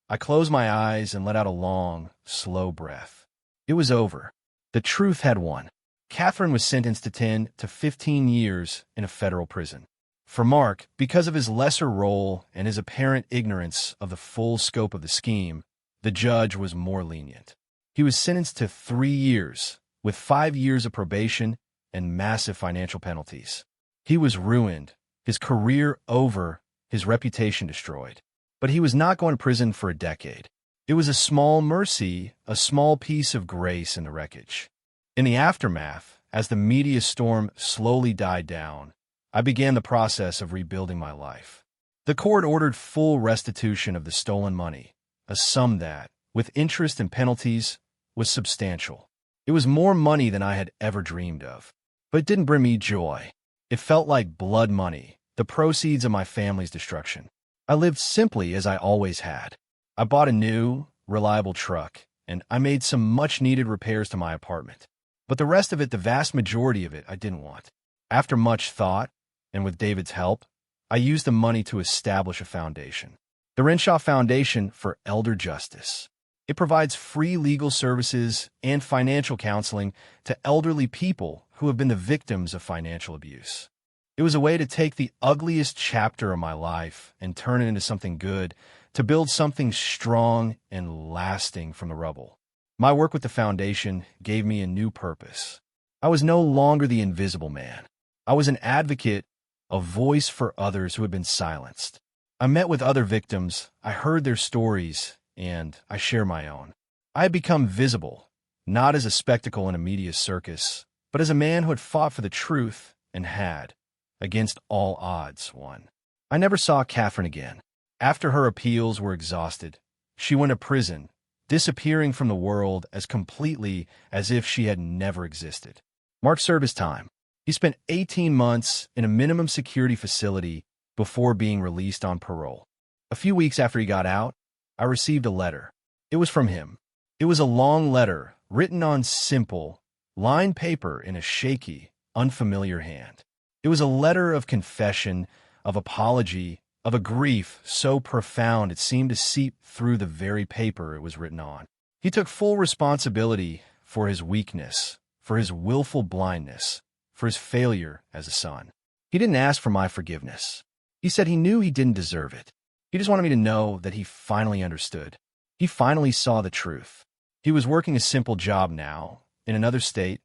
I closed my eyes and let out a long, slow breath. It was over. The truth had won. Catherine was sentenced to 10 to 15 years in a federal prison. For Mark, because of his lesser role and his apparent ignorance of the full scope of the scheme, the judge was more lenient. He was sentenced to 3 years, with 5 years of probation and massive financial penalties. He was ruined, his career over, his reputation destroyed. But he was not going to prison for a decade. It was a small mercy, a small piece of grace in the wreckage. In the aftermath, as the media storm slowly died down, I began the process of rebuilding my life. The court ordered full restitution of the stolen money, a sum that, with interest and penalties, was substantial. It was more money than I had ever dreamed of. But it didn't bring me joy. It felt like blood money, the proceeds of my family's destruction. I lived simply as I always had. I bought a new, reliable truck, and I made some much-needed repairs to my apartment. But the rest of it, the vast majority of it, I didn't want. After much thought, and with David's help, I used the money to establish a foundation. The Renshaw Foundation for Elder Justice. It provides free legal services and financial counseling to elderly people who have been the victims of financial abuse. It was a way to take the ugliest chapter of my life and turn it into something good, to build something strong and lasting from the rubble. My work with the foundation gave me a new purpose. I was no longer the invisible man. I was an advocate, a voice for others who had been silenced. I met with other victims, I heard their stories, and I share my own. I had become visible, not as a spectacle in a media circus, but as a man who had fought for the truth and had, against all odds, won. I never saw Catherine again. After her appeals were exhausted, she went to prison, disappearing from the world as completely as if she had never existed. Mark served his time. He spent 18 months in a minimum security facility before being released on parole. A few weeks after he got out, I received a letter. It was from him. It was a long letter, written on simple, lined paper in a shaky, unfamiliar hand. It was a letter of confession, of apology, of a grief so profound it seemed to seep through the very paper it was written on. He took full responsibility for his weakness, for his willful blindness, for his failure as a son. He didn't ask for my forgiveness. He said he knew he didn't deserve it. He just wanted me to know that he finally understood. He finally saw the truth. He was working a simple job now, in another state,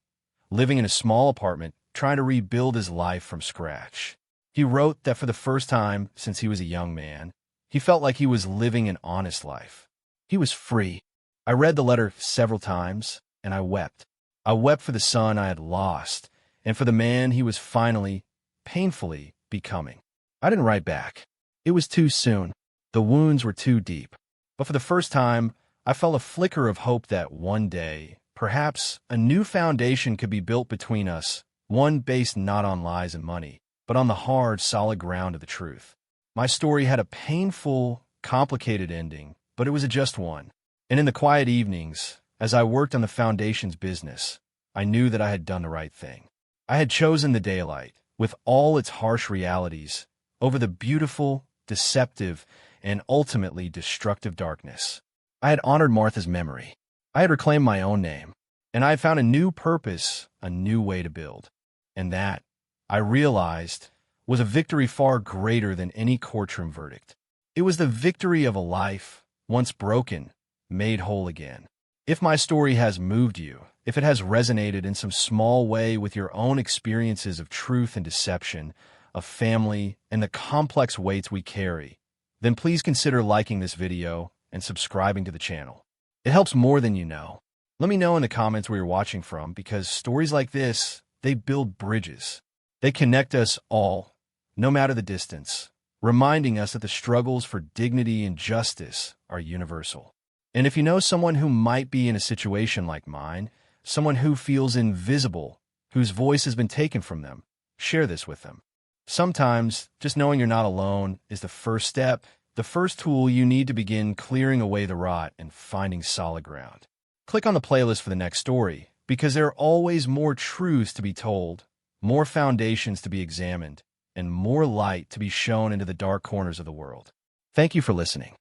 living in a small apartment, trying to rebuild his life from scratch. He wrote that for the first time since he was a young man, he felt like he was living an honest life. He was free. I read the letter several times, and I wept. I wept for the son I had lost, and for the man he was finally, painfully, becoming. I didn't write back. It was too soon. The wounds were too deep. But for the first time, I felt a flicker of hope that one day, perhaps, a new foundation could be built between us, one based not on lies and money, but on the hard, solid ground of the truth. My story had a painful, complicated ending, but it was a just one. And in the quiet evenings, as I worked on the foundation's business, I knew that I had done the right thing. I had chosen the daylight, with all its harsh realities, over the beautiful, deceptive, and ultimately destructive darkness. I had honored Martha's memory. I had reclaimed my own name, and I had found a new purpose, a new way to build. And that, I realized, was a victory far greater than any courtroom verdict. It was the victory of a life, once broken, made whole again. If my story has moved you, if it has resonated in some small way with your own experiences of truth and deception, of family, and the complex weights we carry, then please consider liking this video and subscribing to the channel. It helps more than you know. Let me know in the comments where you're watching from, because stories like this, they build bridges. They connect us all, no matter the distance, reminding us that the struggles for dignity and justice are universal. And if you know someone who might be in a situation like mine, someone who feels invisible, whose voice has been taken from them, share this with them. Sometimes, just knowing you're not alone is the first step, the first tool you need to begin clearing away the rot and finding solid ground. Click on the playlist for the next story, because there are always more truths to be told, more foundations to be examined, and more light to be shown into the dark corners of the world. Thank you for listening.